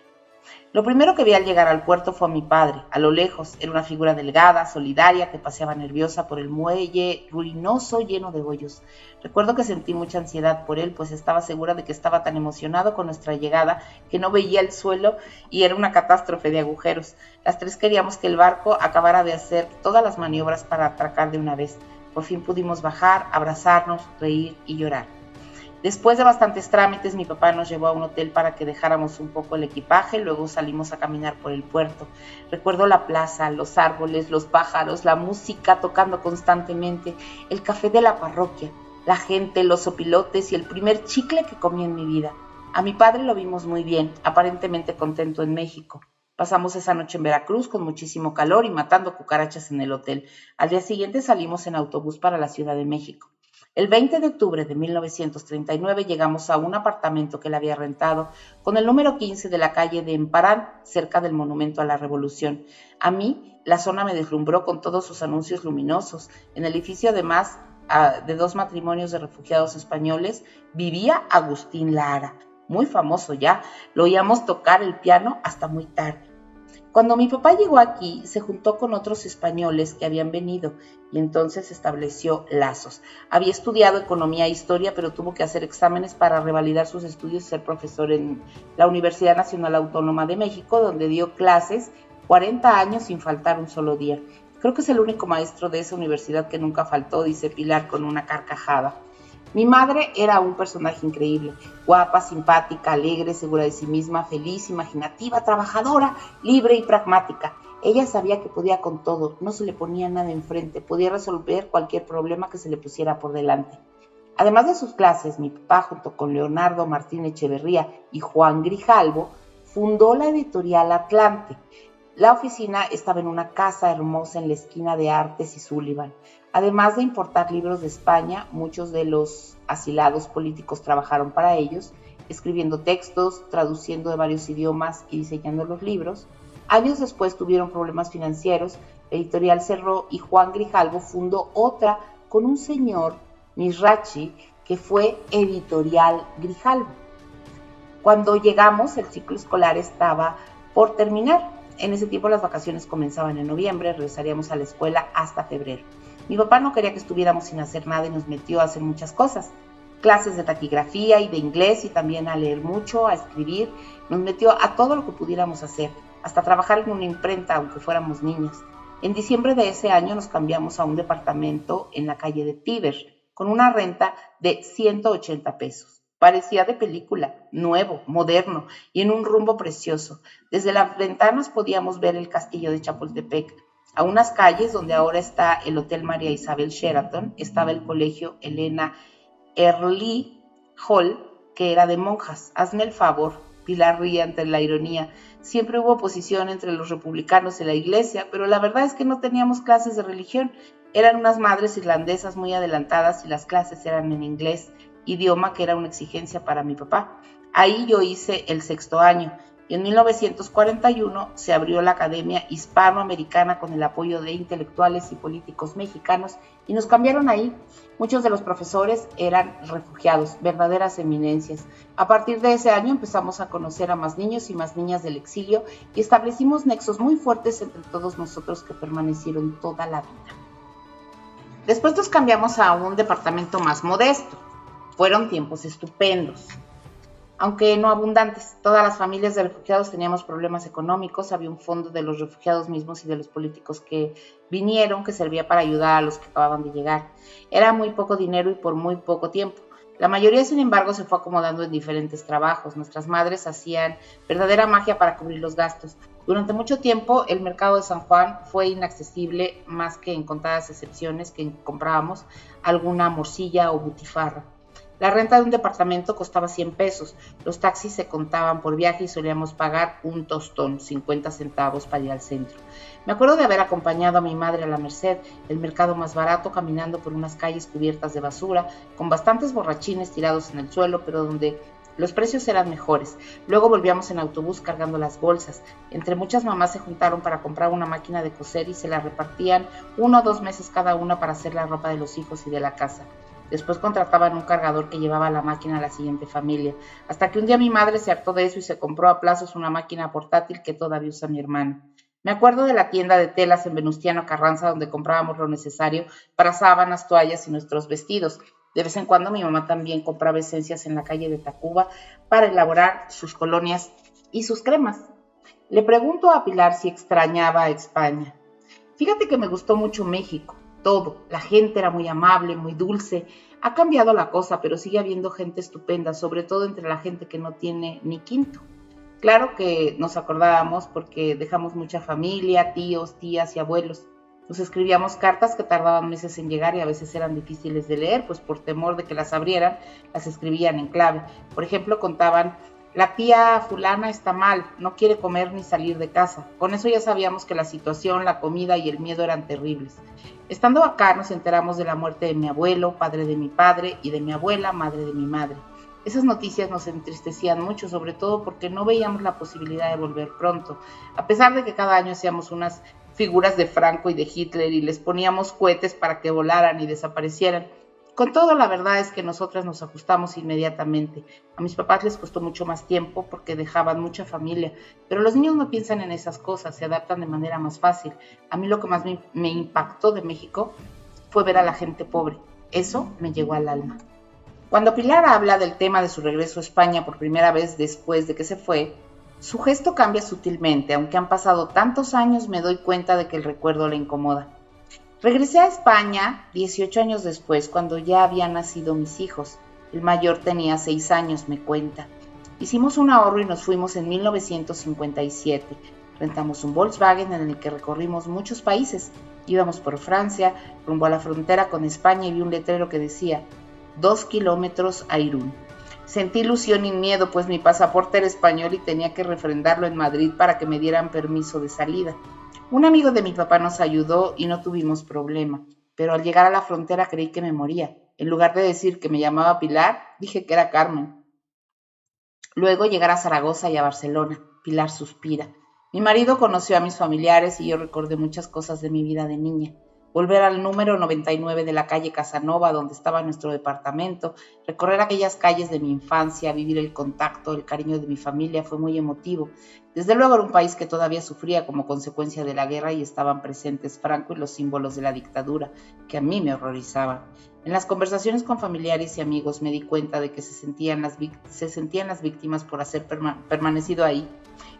Lo primero que vi al llegar al puerto fue a mi padre. A lo lejos, era una figura delgada, solidaria, que paseaba nerviosa por el muelle ruinoso lleno de hoyos. Recuerdo que sentí mucha ansiedad por él, pues estaba segura de que estaba tan emocionado con nuestra llegada que no veía el suelo y era una catástrofe de agujeros. Las 3 queríamos que el barco acabara de hacer todas las maniobras para atracar de una vez. Por fin pudimos bajar, abrazarnos, reír y llorar. Después de bastantes trámites, mi papá nos llevó a un hotel para que dejáramos un poco el equipaje, luego salimos a caminar por el puerto. Recuerdo la plaza, los árboles, los pájaros, la música tocando constantemente, el café de la parroquia, la gente, los sopilotes y el primer chicle que comí en mi vida. A mi padre lo vimos muy bien, aparentemente contento en México. Pasamos esa noche en Veracruz con muchísimo calor y matando cucarachas en el hotel. Al día siguiente salimos en autobús para la Ciudad de México. El 20 de octubre de 1939 llegamos a un apartamento que él había rentado con el número 15 de la calle de Emparán, cerca del Monumento a la Revolución. A mí, la zona me deslumbró con todos sus anuncios luminosos. En el edificio, además de 2 matrimonios de refugiados españoles, vivía Agustín Lara, muy famoso ya. Lo oíamos tocar el piano hasta muy tarde. Cuando mi papá llegó aquí, se juntó con otros españoles que habían venido y entonces estableció lazos. Había estudiado economía e historia, pero tuvo que hacer exámenes para revalidar sus estudios y ser profesor en la Universidad Nacional Autónoma de México, donde dio clases 40 años sin faltar un solo día. Creo que es el único maestro de esa universidad que nunca faltó, dice Pilar con una carcajada. Mi madre era un personaje increíble, guapa, simpática, alegre, segura de sí misma, feliz, imaginativa, trabajadora, libre y pragmática. Ella sabía que podía con todo, no se le ponía nada enfrente, podía resolver cualquier problema que se le pusiera por delante. Además de sus clases, mi papá, junto con Leonardo Martín Echeverría y Juan Grijalvo, fundó la editorial Atlante. La oficina estaba en una casa hermosa en la esquina de Artes y Sullivan. Además de importar libros de España, muchos de los asilados políticos trabajaron para ellos, escribiendo textos, traduciendo de varios idiomas y diseñando los libros. Años después tuvieron problemas financieros, la editorial cerró y Juan Grijalvo fundó otra con un señor, Misrachi, que fue Editorial Grijalvo. Cuando llegamos, el ciclo escolar estaba por terminar. En ese tiempo las vacaciones comenzaban en noviembre, regresaríamos a la escuela hasta febrero. Mi papá no quería que estuviéramos sin hacer nada y nos metió a hacer muchas cosas. Clases de taquigrafía y de inglés y también a leer mucho, a escribir. Nos metió a todo lo que pudiéramos hacer, hasta trabajar en una imprenta, aunque fuéramos niñas. En diciembre de ese año nos cambiamos a un departamento en la calle de Tíber, con una renta de 180 pesos. Parecía de película, nuevo, moderno y en un rumbo precioso. Desde las ventanas podíamos ver el castillo de Chapultepec. A unas calles donde ahora está el Hotel María Isabel Sheraton, estaba el colegio Elena Early Hall, que era de monjas. Hazme el favor, Pilar ríe ante la ironía. Siempre hubo oposición entre los republicanos y la iglesia, pero la verdad es que no teníamos clases de religión. Eran unas madres irlandesas muy adelantadas y las clases eran en inglés, idioma que era una exigencia para mi papá. Ahí yo hice el 6º año. Y en 1941 se abrió la Academia Hispanoamericana con el apoyo de intelectuales y políticos mexicanos y nos cambiaron ahí. Muchos de los profesores eran refugiados, verdaderas eminencias. A partir de ese año empezamos a conocer a más niños y más niñas del exilio y establecimos nexos muy fuertes entre todos nosotros que permanecieron toda la vida. Después nos cambiamos a un departamento más modesto. Fueron tiempos estupendos. Aunque no abundantes, todas las familias de refugiados teníamos problemas económicos, había un fondo de los refugiados mismos y de los políticos que vinieron, que servía para ayudar a los que acababan de llegar. Era muy poco dinero y por muy poco tiempo. La mayoría, sin embargo, se fue acomodando en diferentes trabajos. Nuestras madres hacían verdadera magia para cubrir los gastos. Durante mucho tiempo, el mercado de San Juan fue inaccesible, más que en contadas excepciones que comprábamos alguna morcilla o butifarra. La renta de un departamento costaba 100 pesos, los taxis se contaban por viaje y solíamos pagar un tostón, 50 centavos para ir al centro. Me acuerdo de haber acompañado a mi madre a la Merced, el mercado más barato, caminando por unas calles cubiertas de basura, con bastantes borrachines tirados en el suelo, pero donde los precios eran mejores. Luego volvíamos en autobús cargando las bolsas. Entre muchas mamás se juntaron para comprar una máquina de coser y se la repartían 1 o 2 meses cada una para hacer la ropa de los hijos y de la casa. Después contrataban un cargador que llevaba la máquina a la siguiente familia, hasta que un día mi madre se hartó de eso y se compró a plazos una máquina portátil que todavía usa mi hermano. Me acuerdo de la tienda de telas en Venustiano Carranza donde comprábamos lo necesario para sábanas, toallas y nuestros vestidos. De vez en cuando mi mamá también compraba esencias en la calle de Tacuba para elaborar sus colonias y sus cremas. Le pregunto a Pilar si extrañaba a España. Fíjate que me gustó mucho México. todo. La gente era muy amable, muy dulce. Ha cambiado la cosa, pero sigue habiendo gente estupenda, sobre todo entre la gente que no tiene ni quinto. Claro que nos acordábamos porque dejamos mucha familia, tíos, tías y abuelos. Nos escribíamos cartas que tardaban meses en llegar y a veces eran difíciles de leer, pues por temor de que las abrieran, las escribían en clave. Por ejemplo, contaban: la tía fulana está mal, no quiere comer ni salir de casa. Con eso ya sabíamos que la situación, la comida y el miedo eran terribles. Estando acá nos enteramos de la muerte de mi abuelo, padre de mi padre, y de mi abuela, madre de mi madre. Esas noticias nos entristecían mucho, sobre todo porque no veíamos la posibilidad de volver pronto, a pesar de que cada año hacíamos unas figuras de Franco y de Hitler y les poníamos cohetes para que volaran y desaparecieran. Con todo, la verdad es que nosotras nos ajustamos inmediatamente. A mis papás les costó mucho más tiempo porque dejaban mucha familia, pero los niños no piensan en esas cosas, se adaptan de manera más fácil. A mí lo que más me impactó de México fue ver a la gente pobre. Eso me llegó al alma. Cuando Pilar habla del tema de su regreso a España por primera vez después de que se fue, su gesto cambia sutilmente. Aunque han pasado tantos años, me doy cuenta de que el recuerdo le incomoda. Regresé a España 18 años después, cuando ya habían nacido mis hijos. El mayor tenía 6 años, me cuenta. Hicimos un ahorro y nos fuimos en 1957. Rentamos un Volkswagen en el que recorrimos muchos países. Íbamos por Francia, rumbo a la frontera con España, y vi un letrero que decía: 2 kilómetros a Irún. Sentí ilusión y miedo, pues mi pasaporte era español y tenía que refrendarlo en Madrid para que me dieran permiso de salida. Un amigo de mi papá nos ayudó y no tuvimos problema, pero al llegar a la frontera creí que me moría. En lugar de decir que me llamaba Pilar, dije que era Carmen. Luego llegar a Zaragoza y a Barcelona. Pilar suspira. Mi marido conoció a mis familiares y yo recordé muchas cosas de mi vida de niña. Volver al número 99 de la calle Casanova, donde estaba nuestro departamento, recorrer aquellas calles de mi infancia, vivir el contacto, el cariño de mi familia, fue muy emotivo. Desde luego era un país que todavía sufría como consecuencia de la guerra y estaban presentes Franco y los símbolos de la dictadura, que a mí me horrorizaban. En las conversaciones con familiares y amigos me di cuenta de que se sentían las víctimas por haber permanecido ahí,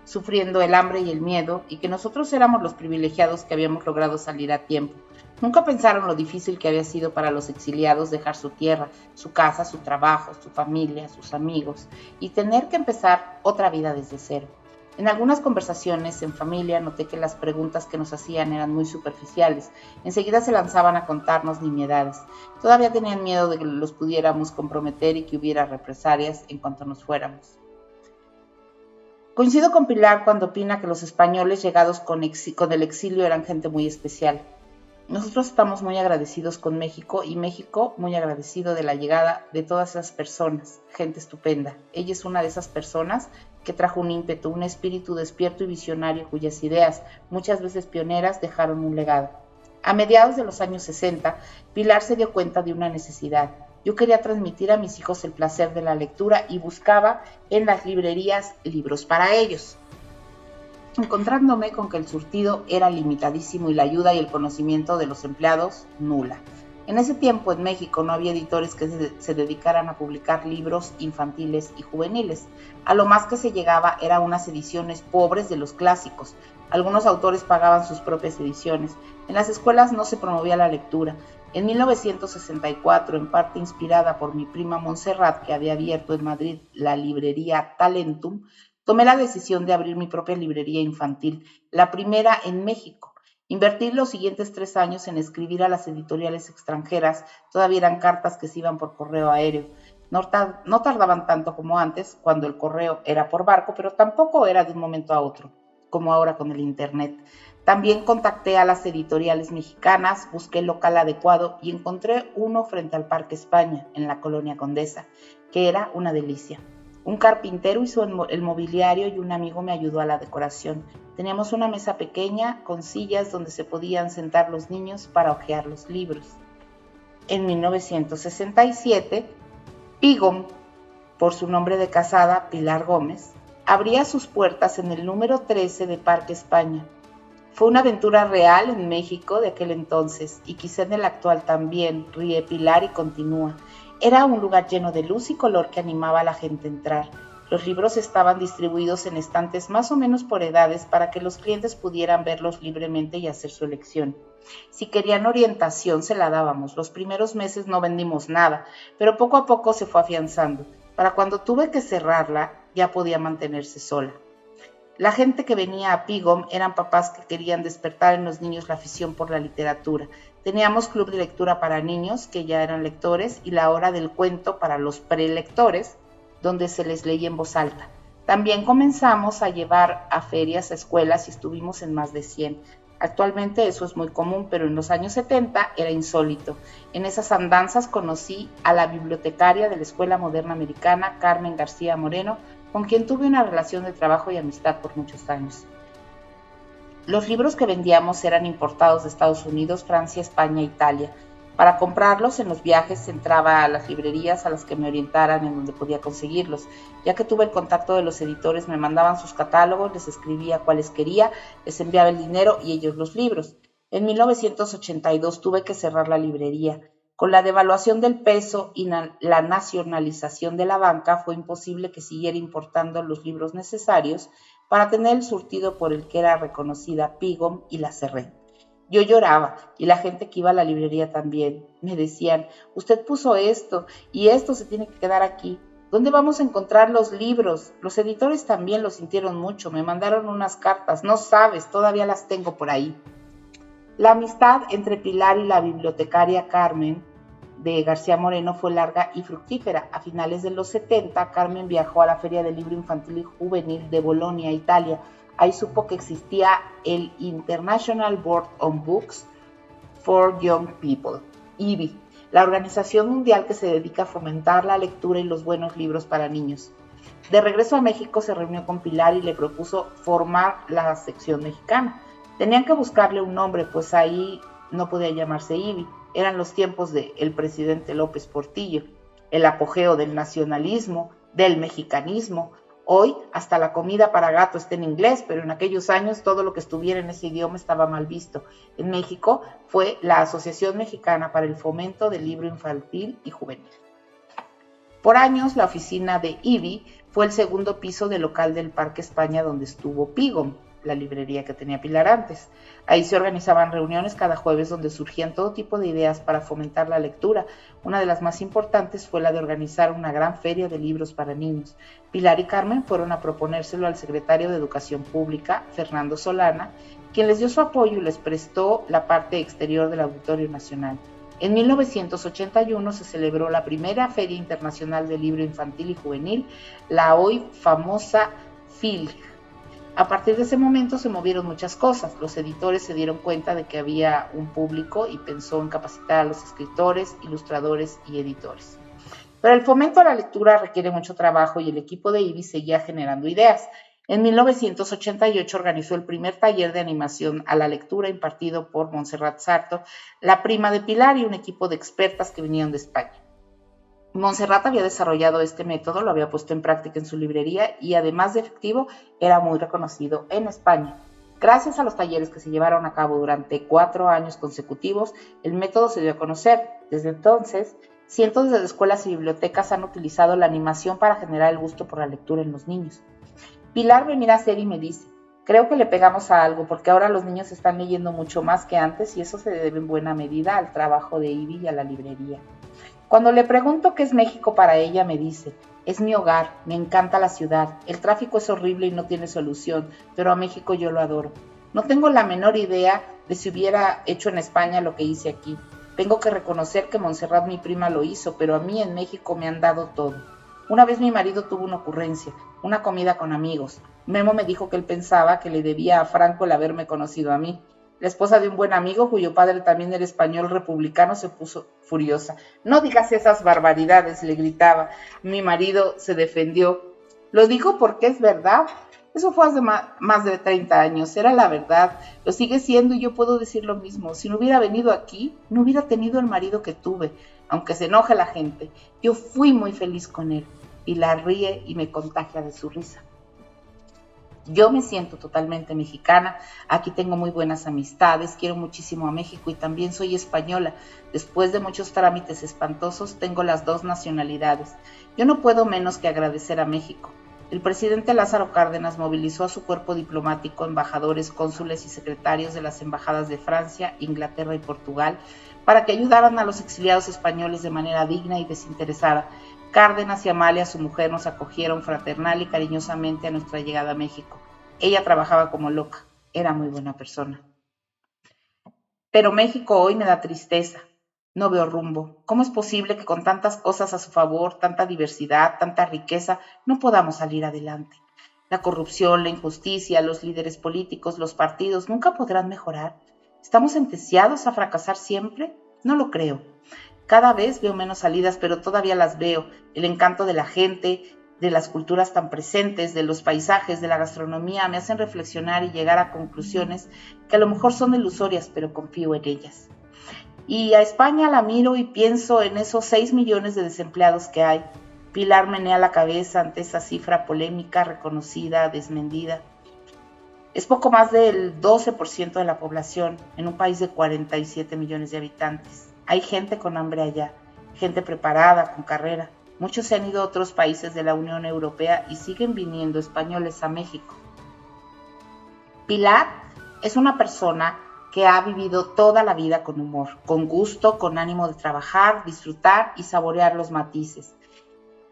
sufriendo el hambre y el miedo, y que nosotros éramos los privilegiados que habíamos logrado salir a tiempo. Nunca pensaron lo difícil que había sido para los exiliados dejar su tierra, su casa, su trabajo, su familia, sus amigos, y tener que empezar otra vida desde cero. En algunas conversaciones en familia noté que las preguntas que nos hacían eran muy superficiales. Enseguida se lanzaban a contarnos nimiedades. Todavía tenían miedo de que los pudiéramos comprometer y que hubiera represalias en cuanto nos fuéramos. Coincido con Pilar cuando opina que los españoles llegados con el exilio eran gente muy especial. Nosotros estamos muy agradecidos con México, y México muy agradecido de la llegada de todas esas personas, gente estupenda. Ella es una de esas personas que trajo un ímpetu, un espíritu despierto y visionario, cuyas ideas, muchas veces pioneras, dejaron un legado. A mediados de los años 60, Pilar se dio cuenta de una necesidad. Yo quería transmitir a mis hijos el placer de la lectura y buscaba en las librerías libros para ellos, encontrándome con que el surtido era limitadísimo y la ayuda y el conocimiento de los empleados nula. En ese tiempo en México no había editores que se dedicaran a publicar libros infantiles y juveniles. A lo más que se llegaba era unas ediciones pobres de los clásicos. Algunos autores pagaban sus propias ediciones. En las escuelas no se promovía la lectura. En 1964, en parte inspirada por mi prima Montserrat, que había abierto en Madrid la librería Talentum, tomé la decisión de abrir mi propia librería infantil, la primera en México. Invertí los siguientes 3 años en escribir a las editoriales extranjeras. Todavía eran cartas que se iban por correo aéreo. No tardaban tanto como antes, cuando el correo era por barco, pero tampoco era de un momento a otro, como ahora con el internet. También contacté a las editoriales mexicanas, busqué el local adecuado y encontré uno frente al Parque España, en la Colonia Condesa, que era una delicia. Un carpintero hizo el mobiliario y un amigo me ayudó a la decoración. Teníamos una mesa pequeña con sillas donde se podían sentar los niños para hojear los libros. En 1967, Pigom, por su nombre de casada, Pilar Gómez, abría sus puertas en el número 13 de Parque España. Fue una aventura real en México de aquel entonces, y quizá en el actual también, ríe Pilar y continúa. Era un lugar lleno de luz y color que animaba a la gente a entrar. Los libros estaban distribuidos en estantes más o menos por edades para que los clientes pudieran verlos libremente y hacer su elección. Si querían orientación, se la dábamos. Los primeros meses no vendimos nada, pero poco a poco se fue afianzando. Para cuando tuve que cerrarla, ya podía mantenerse sola. La gente que venía a Pigom eran papás que querían despertar en los niños la afición por la literatura. Teníamos club de lectura para niños, que ya eran lectores, y la hora del cuento para los prelectores, donde se les leía en voz alta. También comenzamos a llevar a ferias, a escuelas, y estuvimos en más de 100. Actualmente eso es muy común, pero en los años 70 era insólito. En esas andanzas conocí a la bibliotecaria de la Escuela Moderna Americana, Carmen García Moreno, con quien tuve una relación de trabajo y amistad por muchos años. Los libros que vendíamos eran importados de Estados Unidos, Francia, España e Italia. Para comprarlos en los viajes entraba a las librerías a las que me orientaran en donde podía conseguirlos. Ya que tuve el contacto de los editores, me mandaban sus catálogos, les escribía cuáles quería, les enviaba el dinero y ellos los libros. En 1982 tuve que cerrar la librería. Con la devaluación del peso y la nacionalización de la banca, fue imposible que siguiera importando los libros necesarios para tener el surtido por el que era reconocida Pigom, y la cerré. Yo lloraba y la gente que iba a la librería también. Me decían, usted puso esto y esto se tiene que quedar aquí. ¿Dónde vamos a encontrar los libros? Los editores también lo sintieron mucho, me mandaron unas cartas, no sabes, todavía las tengo por ahí. La amistad entre Pilar y la bibliotecaria Carmen de García Moreno fue larga y fructífera. A finales de los 70, Carmen viajó a la Feria del Libro Infantil y Juvenil de Bolonia, Italia. Ahí supo que existía el International Board on Books for Young People, IBI, la organización mundial que se dedica a fomentar la lectura y los buenos libros para niños. De regreso a México se reunió con Pilar y le propuso formar la sección mexicana. Tenían que buscarle un nombre, pues ahí no podía llamarse IBI. Eran los tiempos del presidente López Portillo, el apogeo del nacionalismo, del mexicanismo. Hoy hasta la comida para gato está en inglés, pero en aquellos años todo lo que estuviera en ese idioma estaba mal visto. En México fue la Asociación Mexicana para el Fomento del Libro Infantil y Juvenil. Por años, la oficina de IBI fue el segundo piso del local del Parque España donde estuvo Pigom, la librería que tenía Pilar antes. Ahí se organizaban reuniones cada jueves donde surgían todo tipo de ideas para fomentar la lectura. Una de las más importantes fue la de organizar una gran feria de libros para niños. Pilar y Carmen fueron a proponérselo al secretario de Educación Pública, Fernando Solana, quien les dio su apoyo y les prestó la parte exterior del Auditorio Nacional. En 1981 se celebró la primera Feria Internacional de Libro Infantil y Juvenil, la hoy famosa FILG. A partir de ese momento se movieron muchas cosas. Los editores se dieron cuenta de que había un público y pensó en capacitar a los escritores, ilustradores y editores. Pero el fomento a la lectura requiere mucho trabajo y el equipo de IBI seguía generando ideas. En 1988 organizó el primer taller de animación a la lectura impartido por Montserrat Sarto, la prima de Pilar, y un equipo de expertas que venían de España. Montserrat había desarrollado este método, lo había puesto en práctica en su librería y además de efectivo, era muy reconocido en España. Gracias a los talleres que se llevaron a cabo durante 4 años consecutivos, el método se dio a conocer. Desde entonces, cientos de escuelas y bibliotecas han utilizado la animación para generar el gusto por la lectura en los niños. Pilar me mira seria y me dice, creo que le pegamos a algo porque ahora los niños están leyendo mucho más que antes y eso se debe en buena medida al trabajo de IBI y a la librería. Cuando le pregunto qué es México para ella, me dice, es mi hogar, me encanta la ciudad, el tráfico es horrible y no tiene solución, pero a México yo lo adoro. No tengo la menor idea de si hubiera hecho en España lo que hice aquí. Tengo que reconocer que Montserrat, mi prima, lo hizo, pero a mí en México me han dado todo. Una vez mi marido tuvo una ocurrencia, una comida con amigos. Memo me dijo que él pensaba que le debía a Franco el haberme conocido a mí. La esposa de un buen amigo, cuyo padre también era español republicano, se puso furiosa. No digas esas barbaridades, le gritaba. Mi marido se defendió. Lo digo porque es verdad. Eso fue hace más de 30 años, era la verdad. Lo sigue siendo y yo puedo decir lo mismo. Si no hubiera venido aquí, no hubiera tenido el marido que tuve, aunque se enoje la gente. Yo fui muy feliz con él. Y la ríe y me contagia de su risa. Yo me siento totalmente mexicana, aquí tengo muy buenas amistades, quiero muchísimo a México y también soy española. Después de muchos trámites espantosos, tengo las 2 nacionalidades. Yo no puedo menos que agradecer a México. El presidente Lázaro Cárdenas movilizó a su cuerpo diplomático, embajadores, cónsules y secretarios de las embajadas de Francia, Inglaterra y Portugal para que ayudaran a los exiliados españoles de manera digna y desinteresada. Cárdenas y Amalia, su mujer, nos acogieron fraternal y cariñosamente a nuestra llegada a México. Ella trabajaba como loca, era muy buena persona. Pero México hoy me da tristeza. No veo rumbo. ¿Cómo es posible que con tantas cosas a su favor, tanta diversidad, tanta riqueza, no podamos salir adelante? La corrupción, la injusticia, los líderes políticos, los partidos, ¿nunca podrán mejorar? ¿Estamos sentenciados a fracasar siempre? No lo creo. Cada vez veo menos salidas, pero todavía las veo. El encanto de la gente, de las culturas tan presentes, de los paisajes, de la gastronomía, me hacen reflexionar y llegar a conclusiones que a lo mejor son ilusorias, pero confío en ellas. Y a España la miro y pienso en esos 6 millones de desempleados que hay. Pilar menea la cabeza ante esa cifra polémica, reconocida, desmedida. Es poco más del 12% de la población en un país de 47 millones de habitantes. Hay gente con hambre allá, gente preparada, con carrera. Muchos se han ido a otros países de la Unión Europea y siguen viniendo españoles a México. Pilar es una persona que ha vivido toda la vida con humor, con gusto, con ánimo de trabajar, disfrutar y saborear los matices.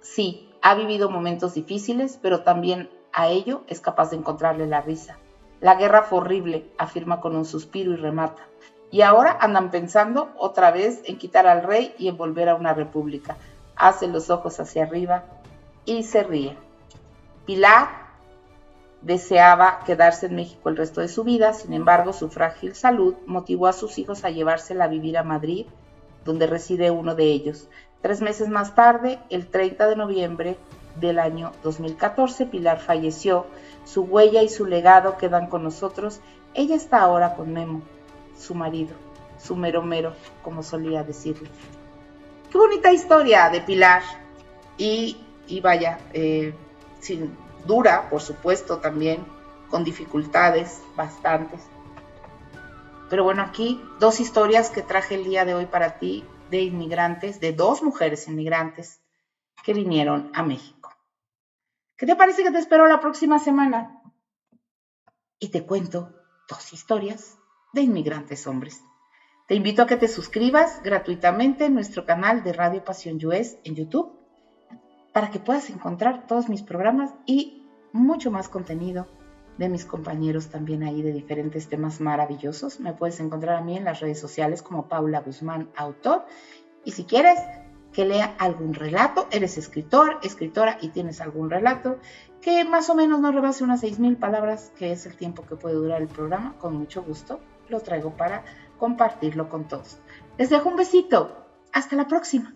Sí, ha vivido momentos difíciles, pero también a ello es capaz de encontrarle la risa. La guerra fue horrible, afirma con un suspiro y remata. Y ahora andan pensando otra vez en quitar al rey y en volver a una república. Hace los ojos hacia arriba y se ríe. Pilar deseaba quedarse en México el resto de su vida, sin embargo, su frágil salud motivó a sus hijos a llevársela a vivir a Madrid, donde reside uno de ellos. 3 meses más tarde, el 30 de noviembre del año 2014, Pilar falleció. Su huella y su legado quedan con nosotros. Ella está ahora con Memo, su marido, su mero mero, como solía decirle. Qué bonita historia de Pilar. Y vaya, dura, por supuesto, también, con dificultades bastantes. Pero bueno, aquí 2 historias que traje el día de hoy para ti, de inmigrantes, de 2 mujeres inmigrantes que vinieron a México. ¿Qué te parece que te espero la próxima semana? Y te cuento 2 historias de inmigrantes hombres. Te invito a que te suscribas gratuitamente en nuestro canal de Radio Pasión US en YouTube, para que puedas encontrar todos mis programas y mucho más contenido de mis compañeros también ahí de diferentes temas maravillosos. Me puedes encontrar a mí en las redes sociales como Paula Guzmán Autor. Y si quieres que lea algún relato, eres escritor, escritora y tienes algún relato que más o menos no rebase unas 6,000 palabras, que es el tiempo que puede durar el programa, con mucho gusto lo traigo para compartirlo con todos. Les dejo un besito. Hasta la próxima.